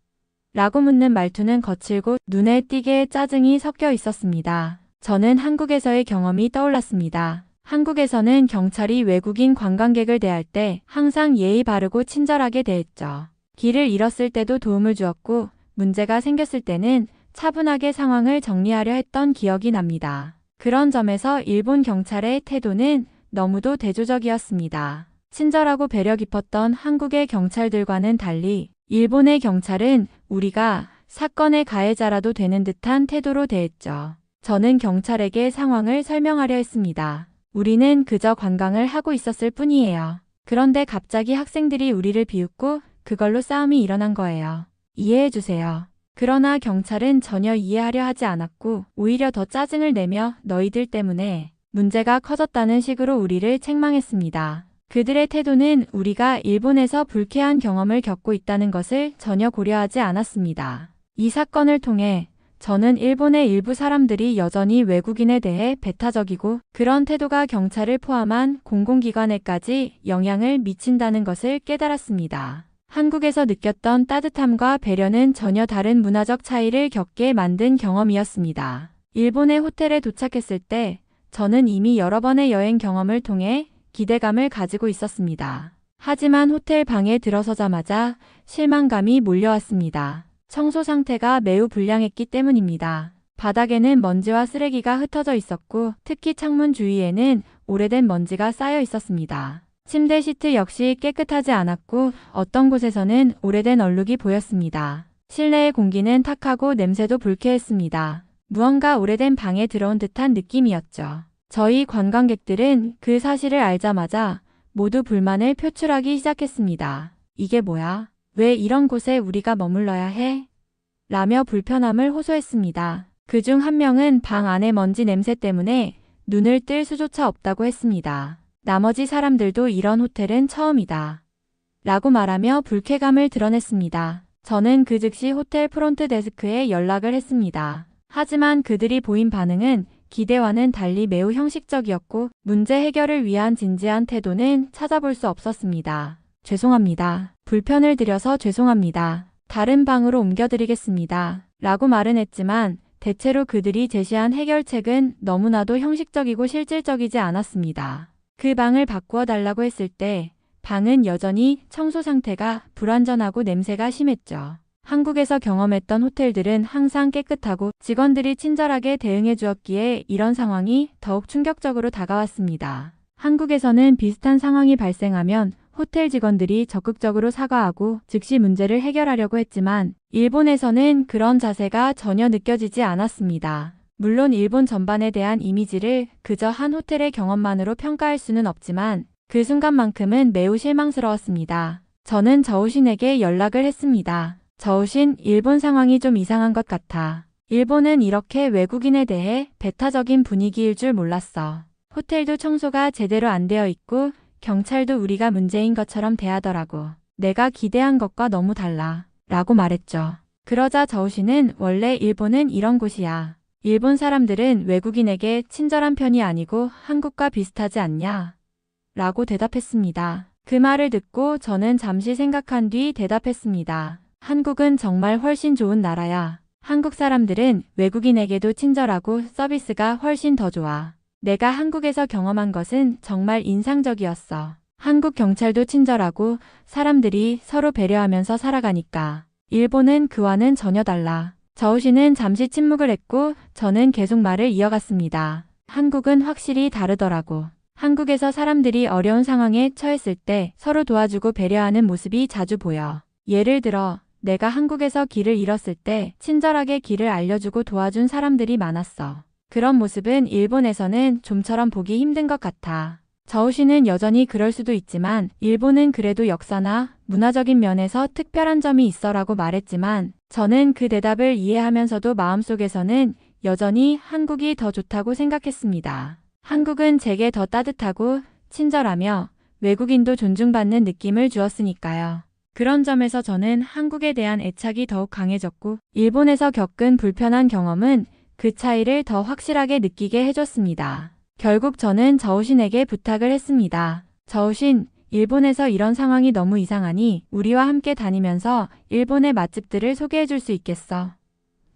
라고 묻는 말투는 거칠고 눈에 띄게 짜증이 섞여 있었습니다. 저는 한국에서의 경험이 떠올랐습니다. 한국에서는 경찰이 외국인 관광객을 대할 때 항상 예의 바르고 친절하게 대했죠. 길을 잃었을 때도 도움을 주었고 문제가 생겼을 때는 차분하게 상황을 정리하려 했던 기억이 납니다. 그런 점에서 일본 경찰의 태도는 너무도 대조적이었습니다. 친절하고 배려 깊었던 한국의 경찰들과는 달리 일본의 경찰은 우리가 사건의 가해자라도 되는 듯한 태도로 대했죠. 저는 경찰에게 상황을 설명하려 했습니다. 우리는 그저 관광을 하고 있었을 뿐이에요. 그런데 갑자기 학생들이 우리를 비웃고 그걸로 싸움이 일어난 거예요. 이해해 주세요. 그러나 경찰은 전혀 이해하려 하지 않았고 오히려 더 짜증을 내며 너희들 때문에 문제가 커졌다는 식으로 우리를 책망했습니다. 그들의 태도는 우리가 일본에서 불쾌한 경험을 겪고 있다는 것을 전혀 고려하지 않았습니다. 이 사건을 통해 저는 일본의 일부 사람들이 여전히 외국인에 대해 배타적이고 그런 태도가 경찰을 포함한 공공기관에까지 영향을 미친다는 것을 깨달았습니다. 한국에서 느꼈던 따뜻함과 배려는 전혀 다른 문화적 차이를 겪게 만든 경험이었습니다. 일본의 호텔에 도착했을 때 저는 이미 여러 번의 여행 경험을 통해 기대감을 가지고 있었습니다. 하지만 호텔 방에 들어서자마자 실망감이 몰려왔습니다. 청소 상태가 매우 불량했기 때문입니다. 바닥에는 먼지와 쓰레기가 흩어져 있었고 특히 창문 주위에는 오래된 먼지가 쌓여 있었습니다. 침대 시트 역시 깨끗하지 않았고 어떤 곳에서는 오래된 얼룩이 보였습니다. 실내의 공기는 탁하고 냄새도 불쾌했습니다. 무언가 오래된 방에 들어온 듯한 느낌이었죠. 저희 관광객들은 그 사실을 알자마자 모두 불만을 표출하기 시작했습니다. 이게 뭐야? 왜 이런 곳에 우리가 머물러야 해? 라며 불편함을 호소했습니다. 그중 한 명은 방 안의 먼지 냄새 때문에 눈을 뜰 수조차 없다고 했습니다. 나머지 사람들도 이런 호텔은 처음이다. 라고 말하며 불쾌감을 드러냈습니다. 저는 그 즉시 호텔 프론트 데스크에 연락을 했습니다. 하지만 그들이 보인 반응은 기대와는 달리 매우 형식적이었고 문제 해결을 위한 진지한 태도는 찾아볼 수 없었습니다. 죄송합니다. 불편을 드려서 죄송합니다. 다른 방으로 옮겨드리겠습니다. 라고 말은 했지만 대체로 그들이 제시한 해결책은 너무나도 형식적이고 실질적이지 않았습니다. 그 방을 바꾸어 달라고 했을 때 방은 여전히 청소 상태가 불완전하고 냄새가 심했죠. 한국에서 경험했던 호텔들은 항상 깨끗하고 직원들이 친절하게 대응해 주었기에 이런 상황이 더욱 충격적으로 다가왔습니다. 한국에서는 비슷한 상황이 발생하면 호텔 직원들이 적극적으로 사과하고 즉시 문제를 해결하려고 했지만 일본에서는 그런 자세가 전혀 느껴지지 않았습니다. 물론 일본 전반에 대한 이미지를 그저 한 호텔의 경험만으로 평가할 수는 없지만 그 순간만큼은 매우 실망스러웠습니다. 저는 저우신에게 연락을 했습니다. 저우신, 일본 상황이 좀 이상한 것 같아. 일본은 이렇게 외국인에 대해 배타적인 분위기일 줄 몰랐어. 호텔도 청소가 제대로 안 되어 있고 경찰도 우리가 문제인 것처럼 대하더라고. 내가 기대한 것과 너무 달라. 라고 말했죠. 그러자 저우신은 원래 일본은 이런 곳이야. 일본 사람들은 외국인에게 친절한 편이 아니고 한국과 비슷하지 않냐? 라고 대답했습니다. 그 말을 듣고 저는 잠시 생각한 뒤 대답했습니다. 한국은 정말 훨씬 좋은 나라야. 한국 사람들은 외국인에게도 친절하고 서비스가 훨씬 더 좋아. 내가 한국에서 경험한 것은 정말 인상적이었어. 한국 경찰도 친절하고 사람들이 서로 배려하면서 살아가니까. 일본은 그와는 전혀 달라. 저우신은 잠시 침묵을 했고 저는 계속 말을 이어갔습니다. 한국은 확실히 다르더라고. 한국에서 사람들이 어려운 상황에 처했을 때 서로 도와주고 배려하는 모습이 자주 보여. 예를 들어 내가 한국에서 길을 잃었을 때 친절하게 길을 알려주고 도와준 사람들이 많았어. 그런 모습은 일본에서는 좀처럼 보기 힘든 것 같아. 저우신은 여전히 그럴 수도 있지만 일본은 그래도 역사나 문화적인 면에서 특별한 점이 있어라고 말했지만 저는 그 대답을 이해하면서도 마음속에서는 여전히 한국이 더 좋다고 생각했습니다. 한국은 제게 더 따뜻하고 친절하며 외국인도 존중받는 느낌을 주었으니까요. 그런 점에서 저는 한국에 대한 애착이 더욱 강해졌고 일본에서 겪은 불편한 경험은 그 차이를 더 확실하게 느끼게 해줬습니다. 결국 저는 저우신에게 부탁을 했습니다. 저우신, 일본에서 이런 상황이 너무 이상하니 우리와 함께 다니면서 일본의 맛집들을 소개해 줄 수 있겠어?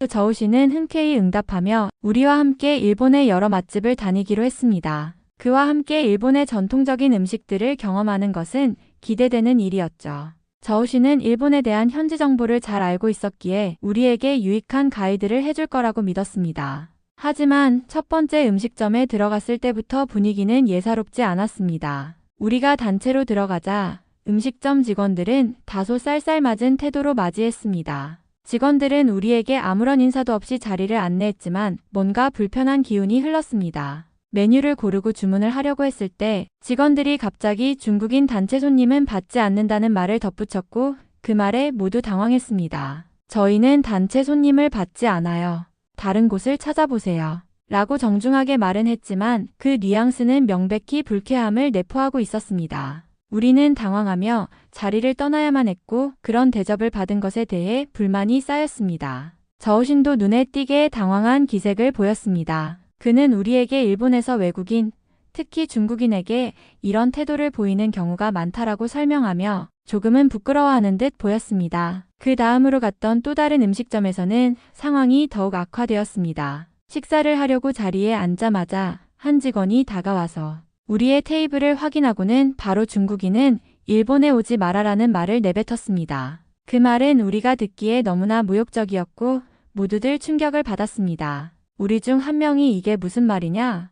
저우신은 흔쾌히 응답하며 우리와 함께 일본의 여러 맛집을 다니기로 했습니다. 그와 함께 일본의 전통적인 음식들을 경험하는 것은 기대되는 일이었죠. 저우신은 일본에 대한 현지 정보를 잘 알고 있었기에 우리에게 유익한 가이드를 해줄 거라고 믿었습니다. 하지만 첫 번째 음식점에 들어갔을 때부터 분위기는 예사롭지 않았습니다. 우리가 단체로 들어가자 음식점 직원들은 다소 쌀쌀맞은 태도로 맞이했습니다. 직원들은 우리에게 아무런 인사도 없이 자리를 안내했지만 뭔가 불편한 기운이 흘렀습니다. 메뉴를 고르고 주문을 하려고 했을 때 직원들이 갑자기 중국인 단체 손님은 받지 않는다는 말을 덧붙였고 그 말에 모두 당황했습니다. 저희는 단체 손님을 받지 않아요. 다른 곳을 찾아보세요. 라고 정중하게 말은 했지만 그 뉘앙스는 명백히 불쾌함을 내포하고 있었습니다. 우리는 당황하며 자리를 떠나야만 했고 그런 대접을 받은 것에 대해 불만이 쌓였습니다. 저우신도 눈에 띄게 당황한 기색을 보였습니다. 그는 우리에게 일본에서 외국인, 특히 중국인에게 이런 태도를 보이는 경우가 많다라고 설명하며 조금은 부끄러워하는 듯 보였습니다. 그 다음으로 갔던 또 다른 음식점에서는 상황이 더욱 악화되었습니다. 식사를 하려고 자리에 앉자마자 한 직원이 다가와서 우리의 테이블을 확인하고는 바로 중국인은 일본에 오지 말아라는 말을 내뱉었습니다. 그 말은 우리가 듣기에 너무나 모욕적이었고 모두들 충격을 받았습니다. 우리 중 한 명이 이게 무슨 말이냐?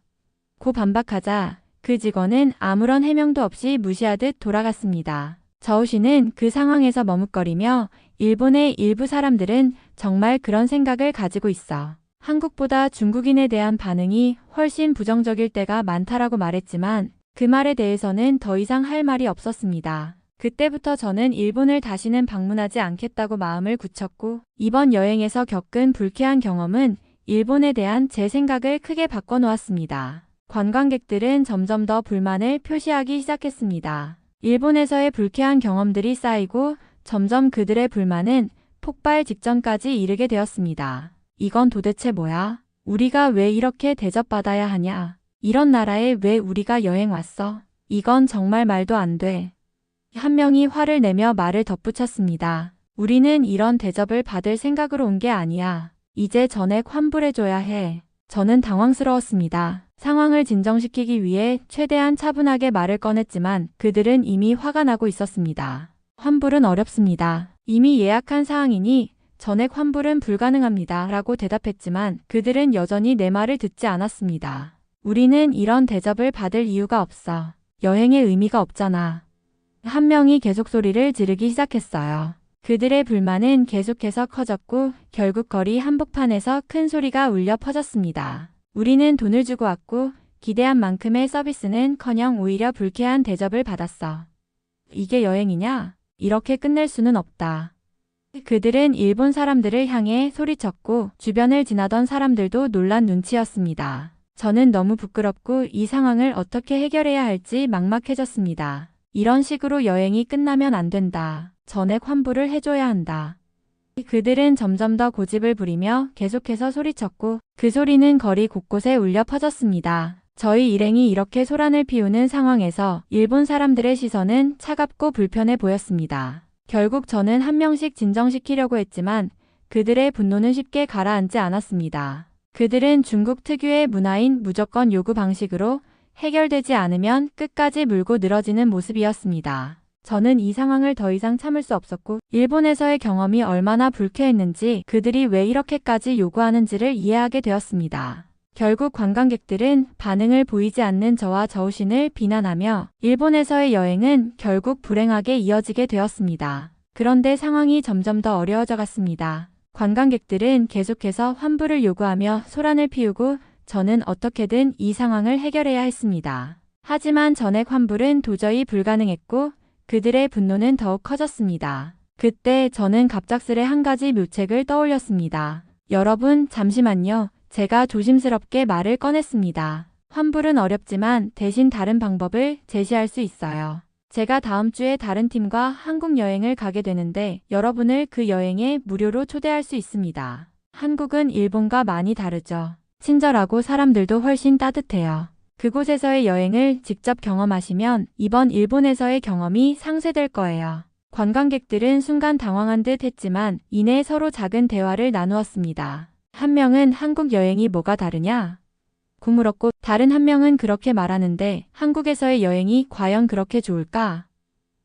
고 반박하자 그 직원은 아무런 해명도 없이 무시하듯 돌아갔습니다. 저우신은 그 상황에서 머뭇거리며 일본의 일부 사람들은 정말 그런 생각을 가지고 있어. 한국보다 중국인에 대한 반응이 훨씬 부정적일 때가 많다라고 말했지만 그 말에 대해서는 더 이상 할 말이 없었습니다. 그때부터 저는 일본을 다시는 방문하지 않겠다고 마음을 굳혔고 이번 여행에서 겪은 불쾌한 경험은 일본에 대한 제 생각을 크게 바꿔놓았습니다. 관광객들은 점점 더 불만을 표시하기 시작했습니다. 일본에서의 불쾌한 경험들이 쌓이고 점점 그들의 불만은 폭발 직전까지 이르게 되었습니다. 이건 도대체 뭐야? 우리가 왜 이렇게 대접받아야 하냐? 이런 나라에 왜 우리가 여행 왔어? 이건 정말 말도 안 돼. 한 명이 화를 내며 말을 덧붙였습니다. 우리는 이런 대접을 받을 생각으로 온 게 아니야. 이제 전액 환불해줘야 해. 저는 당황스러웠습니다. 상황을 진정시키기 위해 최대한 차분하게 말을 꺼냈지만 그들은 이미 화가 나고 있었습니다. 환불은 어렵습니다. 이미 예약한 사항이니 전액 환불은 불가능합니다. 라고 대답했지만 그들은 여전히 내 말을 듣지 않았습니다. 우리는 이런 대접을 받을 이유가 없어. 여행의 의미가 없잖아. 한 명이 계속 소리를 지르기 시작했어요. 그들의 불만은 계속해서 커졌고 결국 거리 한복판에서 큰 소리가 울려 퍼졌습니다. 우리는 돈을 주고 왔고 기대한 만큼의 서비스는커녕 오히려 불쾌한 대접을 받았어. 이게 여행이냐? 이렇게 끝낼 수는 없다. 그들은 일본 사람들을 향해 소리쳤고 주변을 지나던 사람들도 놀란 눈치였습니다. 저는 너무 부끄럽고 이 상황을 어떻게 해결해야 할지 막막해졌습니다. 이런 식으로 여행이 끝나면 안 된다. 전액 환불을 해줘야 한다. 그들은 점점 더 고집을 부리며 계속해서 소리쳤고 그 소리는 거리 곳곳에 울려 퍼졌습니다. 저희 일행이 이렇게 소란을 피우는 상황에서 일본 사람들의 시선은 차갑고 불편해 보였습니다. 결국 저는 한 명씩 진정시키려고 했지만 그들의 분노는 쉽게 가라앉지 않았습니다. 그들은 중국 특유의 문화인 무조건 요구 방식으로 해결되지 않으면 끝까지 물고 늘어지는 모습이었습니다. 저는 이 상황을 더 이상 참을 수 없었고 일본에서의 경험이 얼마나 불쾌했는지 그들이 왜 이렇게까지 요구하는지를 이해하게 되었습니다. 결국 관광객들은 반응을 보이지 않는 저와 저우신을 비난하며 일본에서의 여행은 결국 불행하게 이어지게 되었습니다. 그런데 상황이 점점 더 어려워져 갔습니다. 관광객들은 계속해서 환불을 요구하며 소란을 피우고 저는 어떻게든 이 상황을 해결해야 했습니다. 하지만 전액 환불은 도저히 불가능했고 그들의 분노는 더욱 커졌습니다. 그때 저는 갑작스레 한 가지 묘책을 떠올렸습니다. 여러분, 잠시만요. 제가 조심스럽게 말을 꺼냈습니다. 환불은 어렵지만 대신 다른 방법을 제시할 수 있어요. 제가 다음 주에 다른 팀과 한국 여행을 가게 되는데 여러분을 그 여행에 무료로 초대할 수 있습니다. 한국은 일본과 많이 다르죠. 친절하고 사람들도 훨씬 따뜻해요. 그곳에서의 여행을 직접 경험하시면 이번 일본에서의 경험이 상쇄될 거예요. 관광객들은 순간 당황한 듯 했지만 이내 서로 작은 대화를 나누었습니다. 한 명은 한국 여행이 뭐가 다르냐? 고 물었고 다른 한 명은 그렇게 말하는데 한국에서의 여행이 과연 그렇게 좋을까?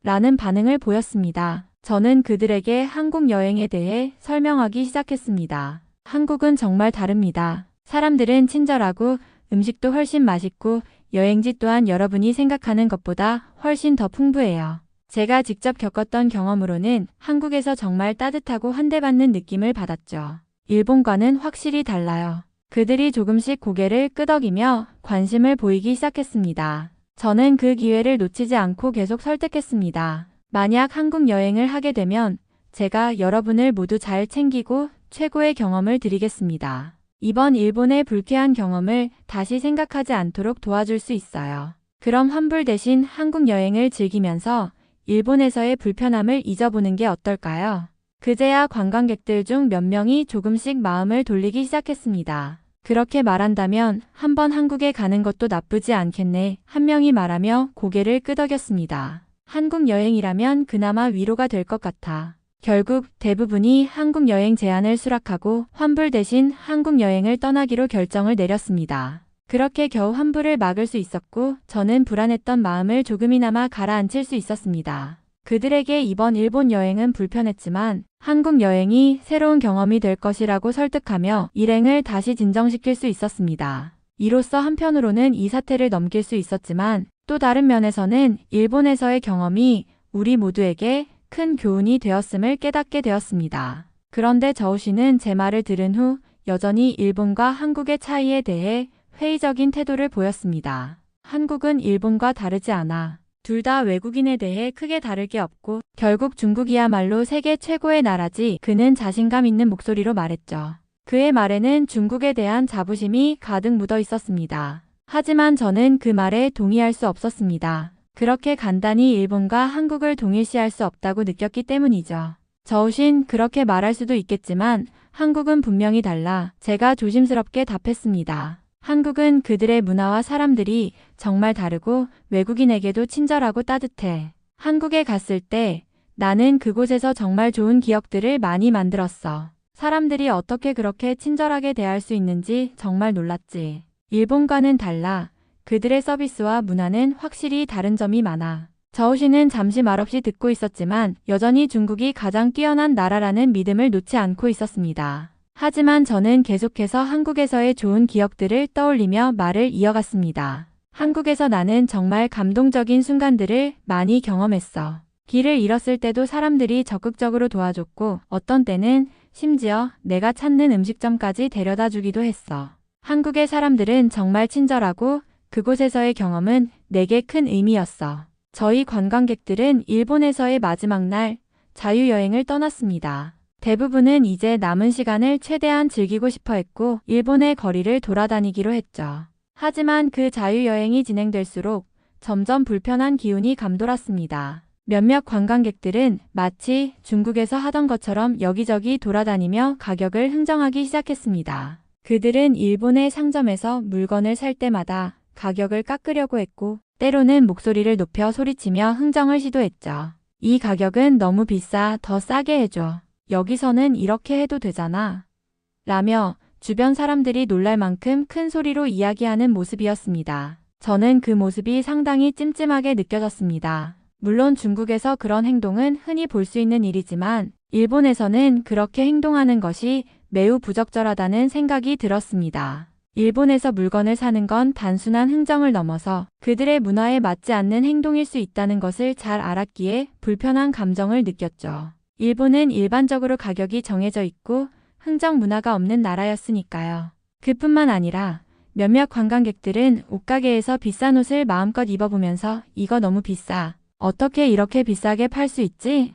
라는 반응을 보였습니다. 저는 그들에게 한국 여행에 대해 설명하기 시작했습니다. 한국은 정말 다릅니다. 사람들은 친절하고 음식도 훨씬 맛있고 여행지 또한 여러분이 생각하는 것보다 훨씬 더 풍부해요. 제가 직접 겪었던 경험으로는 한국에서 정말 따뜻하고 환대받는 느낌을 받았죠. 일본과는 확실히 달라요. 그들이 조금씩 고개를 끄덕이며 관심을 보이기 시작했습니다. 저는 그 기회를 놓치지 않고 계속 설득했습니다. 만약 한국 여행을 하게 되면 제가 여러분을 모두 잘 챙기고 최고의 경험을 드리겠습니다. 이번 일본의 불쾌한 경험을 다시 생각하지 않도록 도와줄 수 있어요. 그럼 환불 대신 한국 여행을 즐기면서 일본에서의 불편함을 잊어보는 게 어떨까요? 그제야 관광객들 중 몇 명이 조금씩 마음을 돌리기 시작했습니다. 그렇게 말한다면 한번 한국에 가는 것도 나쁘지 않겠네. 한 명이 말하며 고개를 끄덕였습니다. 한국 여행이라면 그나마 위로가 될 것 같아. 결국 대부분이 한국 여행 제안을 수락하고 환불 대신 한국 여행을 떠나기로 결정을 내렸습니다. 그렇게 겨우 환불을 막을 수 있었고 저는 불안했던 마음을 조금이나마 가라앉힐 수 있었습니다. 그들에게 이번 일본 여행은 불편했지만 한국 여행이 새로운 경험이 될 것이라고 설득하며 일행을 다시 진정시킬 수 있었습니다. 이로써 한편으로는 이 사태를 넘길 수 있었지만 또 다른 면에서는 일본에서의 경험이 우리 모두에게 큰 교훈이 되었음을 깨닫게 되었습니다. 그런데 저우씨는 제 말을 들은 후 여전히 일본과 한국의 차이에 대해 회의적인 태도를 보였습니다. 한국은 일본과 다르지 않아. 둘 다 외국인에 대해 크게 다를 게 없고 결국 중국이야말로 세계 최고의 나라지. 그는 자신감 있는 목소리로 말했죠. 그의 말에는 중국에 대한 자부심이 가득 묻어 있었습니다. 하지만 저는 그 말에 동의할 수 없었습니다. 그렇게 간단히 일본과 한국을 동일시할 수 없다고 느꼈기 때문이죠. 저우신 그렇게 말할 수도 있겠지만 한국은 분명히 달라. 제가 조심스럽게 답했습니다. 한국은 그들의 문화와 사람들이 정말 다르고 외국인에게도 친절하고 따뜻해. 한국에 갔을 때 나는 그곳에서 정말 좋은 기억들을 많이 만들었어. 사람들이 어떻게 그렇게 친절하게 대할 수 있는지 정말 놀랐지. 일본과는 달라. 그들의 서비스와 문화는 확실히 다른 점이 많아. 저우 씨는 잠시 말없이 듣고 있었지만 여전히 중국이 가장 뛰어난 나라라는 믿음을 놓지 않고 있었습니다. 하지만 저는 계속해서 한국에서의 좋은 기억들을 떠올리며 말을 이어갔습니다. 한국에서 나는 정말 감동적인 순간들을 많이 경험했어. 길을 잃었을 때도 사람들이 적극적으로 도와줬고 어떤 때는 심지어 내가 찾는 음식점까지 데려다 주기도 했어. 한국의 사람들은 정말 친절하고 그곳에서의 경험은 내게 큰 의미였어. 저희 관광객들은 일본에서의 마지막 날 자유여행을 떠났습니다. 대부분은 이제 남은 시간을 최대한 즐기고 싶어 했고 일본의 거리를 돌아다니기로 했죠. 하지만 그 자유여행이 진행될수록 점점 불편한 기운이 감돌았습니다. 몇몇 관광객들은 마치 중국에서 하던 것처럼 여기저기 돌아다니며 가격을 흥정하기 시작했습니다. 그들은 일본의 상점에서 물건을 살 때마다 가격을 깎으려고 했고 때로는 목소리를 높여 소리치며 흥정을 시도했죠. 이 가격은 너무 비싸, 더 싸게 해줘. 여기서는 이렇게 해도 되잖아. 라며 주변 사람들이 놀랄 만큼 큰 소리로 이야기하는 모습이었습니다. 저는 그 모습이 상당히 찜찜하게 느껴졌습니다. 물론 중국에서 그런 행동은 흔히 볼 수 있는 일이지만 일본에서는 그렇게 행동하는 것이 매우 부적절하다는 생각이 들었습니다. 일본에서 물건을 사는 건 단순한 흥정을 넘어서 그들의 문화에 맞지 않는 행동일 수 있다는 것을 잘 알았기에 불편한 감정을 느꼈죠. 일본은 일반적으로 가격이 정해져 있고 흥정 문화가 없는 나라였으니까요. 그뿐만 아니라 몇몇 관광객들은 옷가게에서 비싼 옷을 마음껏 입어보면서 이거 너무 비싸. 어떻게 이렇게 비싸게 팔 수 있지?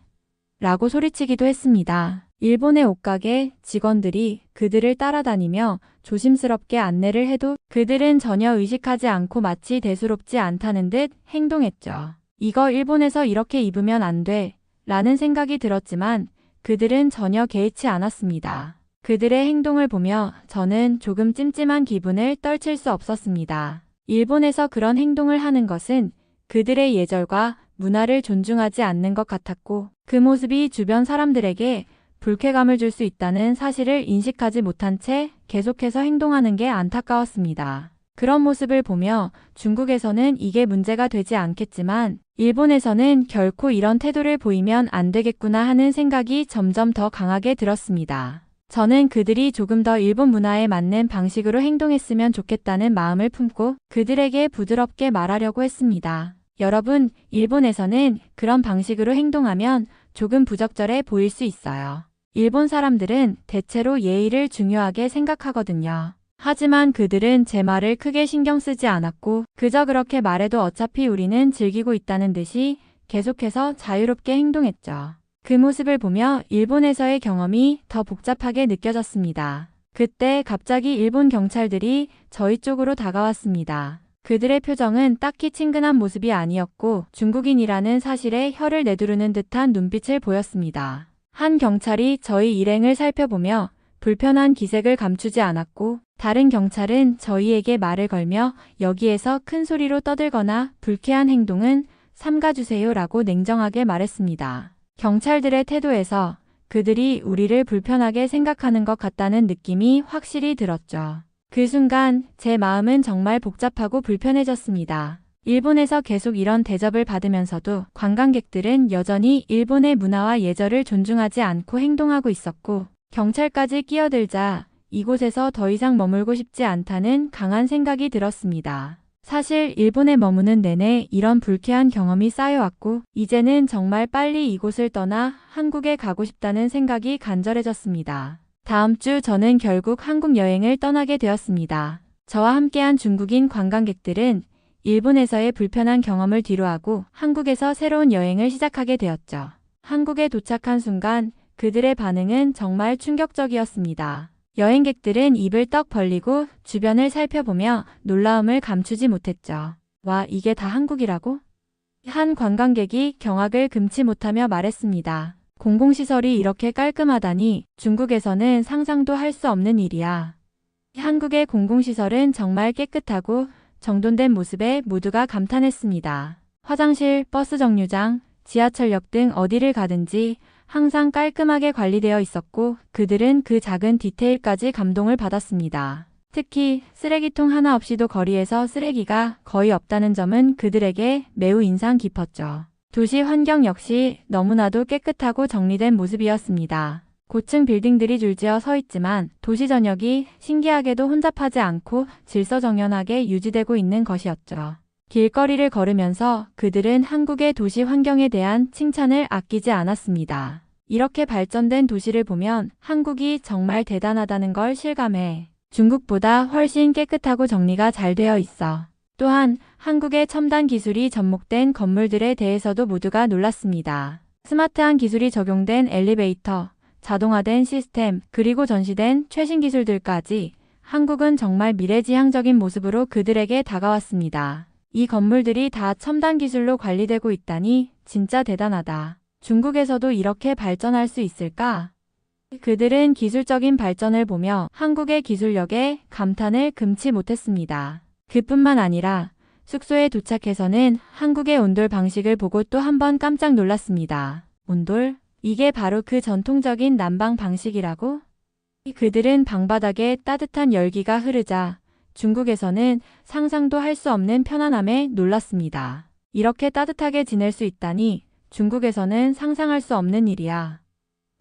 라고 소리치기도 했습니다. 일본의 옷가게 직원들이 그들을 따라다니며 조심스럽게 안내를 해도 그들은 전혀 의식하지 않고 마치 대수롭지 않다는 듯 행동했죠. 이거 일본에서 이렇게 입으면 안 돼. 라는 생각이 들었지만 그들은 전혀 개의치 않았습니다. 그들의 행동을 보며 저는 조금 찜찜한 기분을 떨칠 수 없었습니다. 일본에서 그런 행동을 하는 것은 그들의 예절과 문화를 존중하지 않는 것 같았고 그 모습이 주변 사람들에게 불쾌감을 줄 수 있다는 사실을 인식하지 못한 채 계속해서 행동하는 게 안타까웠습니다. 그런 모습을 보며 중국에서는 이게 문제가 되지 않겠지만 일본에서는 결코 이런 태도를 보이면 안 되겠구나 하는 생각이 점점 더 강하게 들었습니다. 저는 그들이 조금 더 일본 문화에 맞는 방식으로 행동했으면 좋겠다는 마음을 품고 그들에게 부드럽게 말하려고 했습니다. 여러분, 일본에서는 그런 방식으로 행동하면 조금 부적절해 보일 수 있어요. 일본 사람들은 대체로 예의를 중요하게 생각하거든요. 하지만 그들은 제 말을 크게 신경 쓰지 않았고 그저 그렇게 말해도 어차피 우리는 즐기고 있다는 듯이 계속해서 자유롭게 행동했죠. 그 모습을 보며 일본에서의 경험이 더 복잡하게 느껴졌습니다. 그때 갑자기 일본 경찰들이 저희 쪽으로 다가왔습니다. 그들의 표정은 딱히 친근한 모습이 아니었고 중국인이라는 사실에 혀를 내두르는 듯한 눈빛을 보였습니다. 한 경찰이 저희 일행을 살펴보며 불편한 기색을 감추지 않았고 다른 경찰은 저희에게 말을 걸며 여기에서 큰 소리로 떠들거나 불쾌한 행동은 삼가주세요 라고 냉정하게 말했습니다. 경찰들의 태도에서 그들이 우리를 불편하게 생각하는 것 같다는 느낌이 확실히 들었죠. 그 순간 제 마음은 정말 복잡하고 불편해졌습니다. 일본에서 계속 이런 대접을 받으면서도 관광객들은 여전히 일본의 문화와 예절을 존중하지 않고 행동하고 있었고 경찰까지 끼어들자 이곳에서 더 이상 머물고 싶지 않다는 강한 생각이 들었습니다. 사실 일본에 머무는 내내 이런 불쾌한 경험이 쌓여왔고 이제는 정말 빨리 이곳을 떠나 한국에 가고 싶다는 생각이 간절해졌습니다. 다음 주 저는 결국 한국 여행을 떠나게 되었습니다. 저와 함께한 중국인 관광객들은 일본에서의 불편한 경험을 뒤로하고 한국에서 새로운 여행을 시작하게 되었죠. 한국에 도착한 순간 그들의 반응은 정말 충격적이었습니다. 여행객들은 입을 떡 벌리고 주변을 살펴보며 놀라움을 감추지 못했죠. 와, 이게 다 한국이라고? 한 관광객이 경악을 금치 못하며 말했습니다. 공공시설이 이렇게 깔끔하다니 중국에서는 상상도 할 수 없는 일이야. 한국의 공공시설은 정말 깨끗하고 정돈된 모습에 모두가 감탄했습니다. 화장실, 버스 정류장, 지하철역 등 어디를 가든지 항상 깔끔하게 관리되어 있었고 그들은 그 작은 디테일까지 감동을 받았습니다. 특히 쓰레기통 하나 없이도 거리에서 쓰레기가 거의 없다는 점은 그들에게 매우 인상 깊었죠. 도시 환경 역시 너무나도 깨끗하고 정리된 모습이었습니다. 고층 빌딩들이 줄지어 서 있지만 도시 전역이 신기하게도 혼잡하지 않고 질서정연하게 유지되고 있는 것이었죠. 길거리를 걸으면서 그들은 한국의 도시 환경에 대한 칭찬을 아끼지 않았습니다. 이렇게 발전된 도시를 보면 한국이 정말 대단하다는 걸 실감해. 중국보다 훨씬 깨끗하고 정리가 잘 되어 있어. 또한 한국의 첨단 기술이 접목된 건물들에 대해서도 모두가 놀랐습니다. 스마트한 기술이 적용된 엘리베이터, 자동화된 시스템, 그리고 전시된 최신 기술들까지 한국은 정말 미래지향적인 모습으로 그들에게 다가왔습니다. 이 건물들이 다 첨단 기술로 관리되고 있다니 진짜 대단하다. 중국에서도 이렇게 발전할 수 있을까? 그들은 기술적인 발전을 보며 한국의 기술력에 감탄을 금치 못했습니다. 그뿐만 아니라 숙소에 도착해서는 한국의 온돌 방식을 보고 또 한 번 깜짝 놀랐습니다. 온돌? 이게 바로 그 전통적인 난방 방식이라고? 그들은 방바닥에 따뜻한 열기가 흐르자 중국에서는 상상도 할 수 없는 편안함에 놀랐습니다. 이렇게 따뜻하게 지낼 수 있다니 중국에서는 상상할 수 없는 일이야.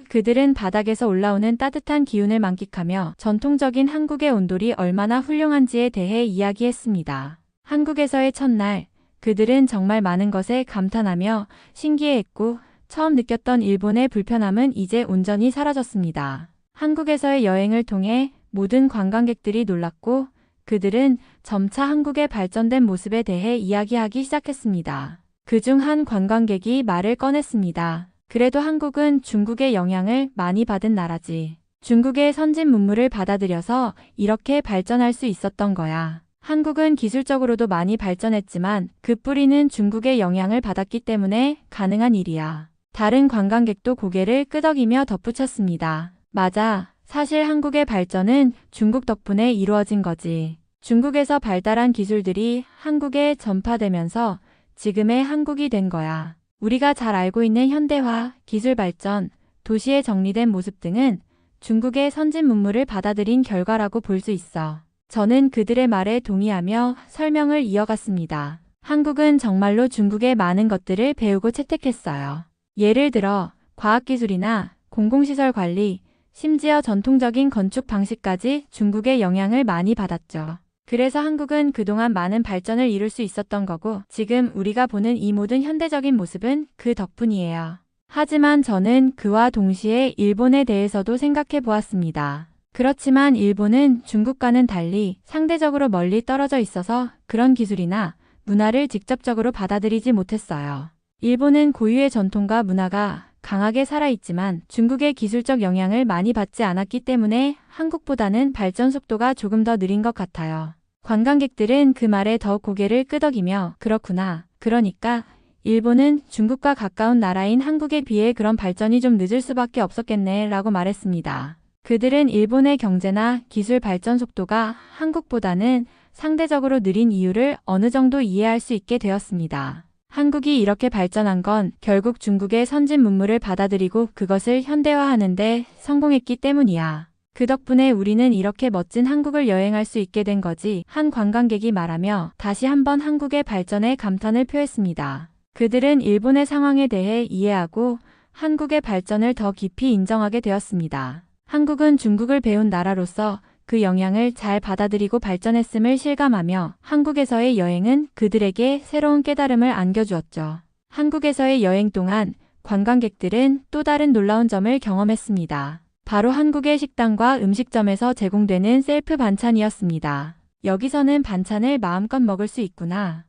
그들은 바닥에서 올라오는 따뜻한 기운을 만끽하며 전통적인 한국의 온돌이 얼마나 훌륭한지에 대해 이야기했습니다. 한국에서의 첫날, 그들은 정말 많은 것에 감탄하며 신기해했고 처음 느꼈던 일본의 불편함은 이제 온전히 사라졌습니다. 한국에서의 여행을 통해 모든 관광객들이 놀랐고 그들은 점차 한국의 발전된 모습에 대해 이야기하기 시작했습니다. 그중 한 관광객이 말을 꺼냈습니다. 그래도 한국은 중국의 영향을 많이 받은 나라지. 중국의 선진 문물을 받아들여서 이렇게 발전할 수 있었던 거야. 한국은 기술적으로도 많이 발전했지만 그 뿌리는 중국의 영향을 받았기 때문에 가능한 일이야. 다른 관광객도 고개를 끄덕이며 덧붙였습니다. 맞아. 사실 한국의 발전은 중국 덕분에 이루어진 거지. 중국에서 발달한 기술들이 한국에 전파되면서 지금의 한국이 된 거야. 우리가 잘 알고 있는 현대화, 기술 발전, 도시의 정리된 모습 등은 중국의 선진 문물을 받아들인 결과라고 볼 수 있어. 저는 그들의 말에 동의하며 설명을 이어갔습니다. 한국은 정말로 중국의 많은 것들을 배우고 채택했어요. 예를 들어 과학기술이나 공공시설 관리, 심지어 전통적인 건축 방식까지 중국의 영향을 많이 받았죠. 그래서 한국은 그동안 많은 발전을 이룰 수 있었던 거고 지금 우리가 보는 이 모든 현대적인 모습은 그 덕분이에요. 하지만 저는 그와 동시에 일본에 대해서도 생각해 보았습니다. 그렇지만 일본은 중국과는 달리 상대적으로 멀리 떨어져 있어서 그런 기술이나 문화를 직접적으로 받아들이지 못했어요. 일본은 고유의 전통과 문화가 강하게 살아있지만 중국의 기술적 영향을 많이 받지 않았기 때문에 한국보다는 발전 속도가 조금 더 느린 것 같아요. 관광객들은 그 말에 더욱 고개를 끄덕이며 그렇구나. 그러니까 일본은 중국과 가까운 나라인 한국에 비해 그런 발전이 좀 늦을 수밖에 없었겠네 라고 말했습니다. 그들은 일본의 경제나 기술 발전 속도가 한국보다는 상대적으로 느린 이유를 어느 정도 이해할 수 있게 되었습니다. 한국이 이렇게 발전한 건 결국 중국의 선진 문물을 받아들이고 그것을 현대화하는 데 성공했기 때문이야. 그 덕분에 우리는 이렇게 멋진 한국을 여행할 수 있게 된 거지. 한 관광객이 말하며 다시 한번 한국의 발전에 감탄을 표했습니다. 그들은 일본의 상황에 대해 이해하고 한국의 발전을 더 깊이 인정하게 되었습니다. 한국은 중국을 배운 나라로서 그 영향을 잘 받아들이고 발전했음을 실감하며 한국에서의 여행은 그들에게 새로운 깨달음을 안겨주었죠. 한국에서의 여행 동안 관광객들은 또 다른 놀라운 점을 경험했습니다. 바로 한국의 식당과 음식점에서 제공되는 셀프 반찬이었습니다. 여기서는 반찬을 마음껏 먹을 수 있구나.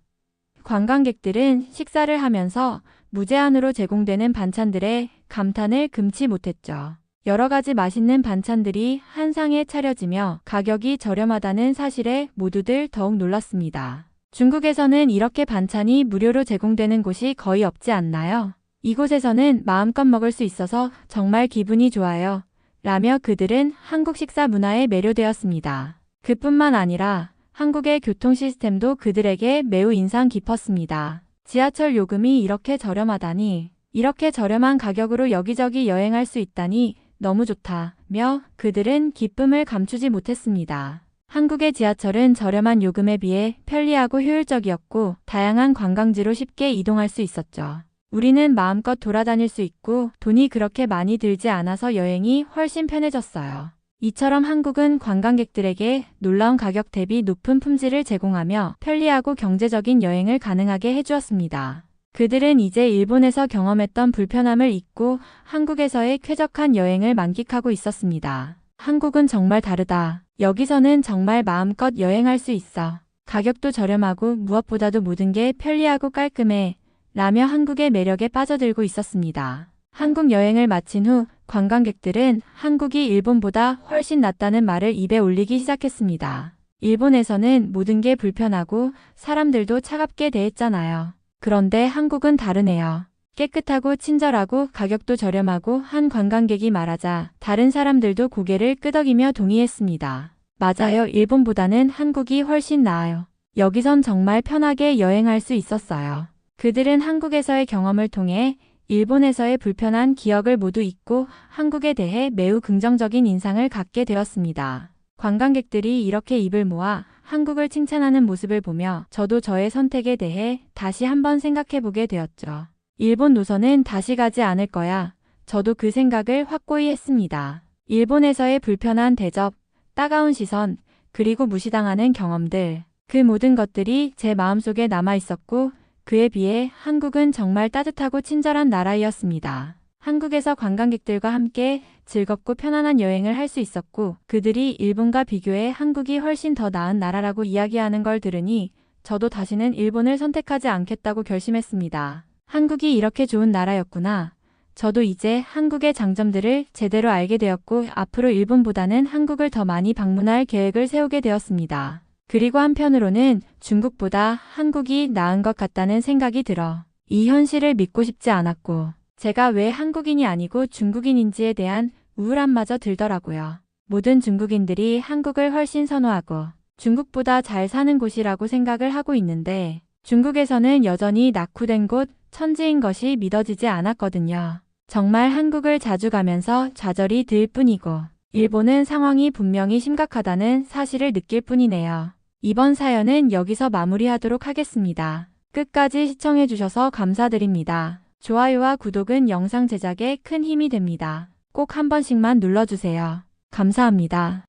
관광객들은 식사를 하면서 무제한으로 제공되는 반찬들에 감탄을 금치 못했죠. 여러 가지 맛있는 반찬들이 한 상에 차려지며 가격이 저렴하다는 사실에 모두들 더욱 놀랐습니다. 중국에서는 이렇게 반찬이 무료로 제공되는 곳이 거의 없지 않나요? 이곳에서는 마음껏 먹을 수 있어서 정말 기분이 좋아요. 라며 그들은 한국 식사 문화에 매료되었습니다. 그뿐만 아니라 한국의 교통 시스템도 그들에게 매우 인상 깊었습니다. 지하철 요금이 이렇게 저렴하다니, 이렇게 저렴한 가격으로 여기저기 여행할 수 있다니 너무 좋다며 그들은 기쁨을 감추지 못했습니다. 한국의 지하철은 저렴한 요금에 비해 편리하고 효율적이었고 다양한 관광지로 쉽게 이동할 수 있었죠. 우리는 마음껏 돌아다닐 수 있고 돈이 그렇게 많이 들지 않아서 여행이 훨씬 편해졌어요. 이처럼 한국은 관광객들에게 놀라운 가격 대비 높은 품질을 제공하며 편리하고 경제적인 여행을 가능하게 해주었습니다. 그들은 이제 일본에서 경험했던 불편함을 잊고 한국에서의 쾌적한 여행을 만끽하고 있었습니다. 한국은 정말 다르다. 여기서는 정말 마음껏 여행할 수 있어. 가격도 저렴하고 무엇보다도 모든 게 편리하고 깔끔해. 라며 한국의 매력에 빠져들고 있었습니다. 한국 여행을 마친 후 관광객들은 한국이 일본보다 훨씬 낫다는 말을 입에 올리기 시작했습니다. 일본에서는 모든 게 불편하고 사람들도 차갑게 대했잖아요. 그런데 한국은 다르네요. 깨끗하고 친절하고 가격도 저렴하고 한 관광객이 말하자 다른 사람들도 고개를 끄덕이며 동의했습니다. 맞아요. 일본보다는 한국이 훨씬 나아요. 여기선 정말 편하게 여행할 수 있었어요. 그들은 한국에서의 경험을 통해 일본에서의 불편한 기억을 모두 잊고 한국에 대해 매우 긍정적인 인상을 갖게 되었습니다. 관광객들이 이렇게 입을 모아 한국을 칭찬하는 모습을 보며 저도 저의 선택에 대해 다시 한번 생각해보게 되었죠. 일본 노선은 다시 가지 않을 거야. 저도 그 생각을 확고히 했습니다. 일본에서의 불편한 대접, 따가운 시선, 그리고 무시당하는 경험들, 그 모든 것들이 제 마음속에 남아 있었고 그에 비해 한국은 정말 따뜻하고 친절한 나라이었습니다. 한국에서 관광객들과 함께 즐겁고 편안한 여행을 할 수 있었고 그들이 일본과 비교해 한국이 훨씬 더 나은 나라라고 이야기하는 걸 들으니 저도 다시는 일본을 선택하지 않겠다고 결심했습니다. 한국이 이렇게 좋은 나라였구나. 저도 이제 한국의 장점들을 제대로 알게 되었고 앞으로 일본보다는 한국을 더 많이 방문할 계획을 세우게 되었습니다. 그리고 한편으로는 중국보다 한국이 나은 것 같다는 생각이 들어 이 현실을 믿고 싶지 않았고 제가 왜 한국인이 아니고 중국인인지에 대한 우울함마저 들더라고요. 모든 중국인들이 한국을 훨씬 선호하고 중국보다 잘 사는 곳이라고 생각을 하고 있는데 중국에서는 여전히 낙후된 곳, 천지인 것이 믿어지지 않았거든요. 정말 한국을 자주 가면서 좌절이 들 뿐이고 일본은 상황이 분명히 심각하다는 사실을 느낄 뿐이네요. 이번 사연은 여기서 마무리하도록 하겠습니다. 끝까지 시청해주셔서 감사드립니다. 좋아요와 구독은 영상 제작에 큰 힘이 됩니다. 꼭 한 번씩만 눌러주세요. 감사합니다.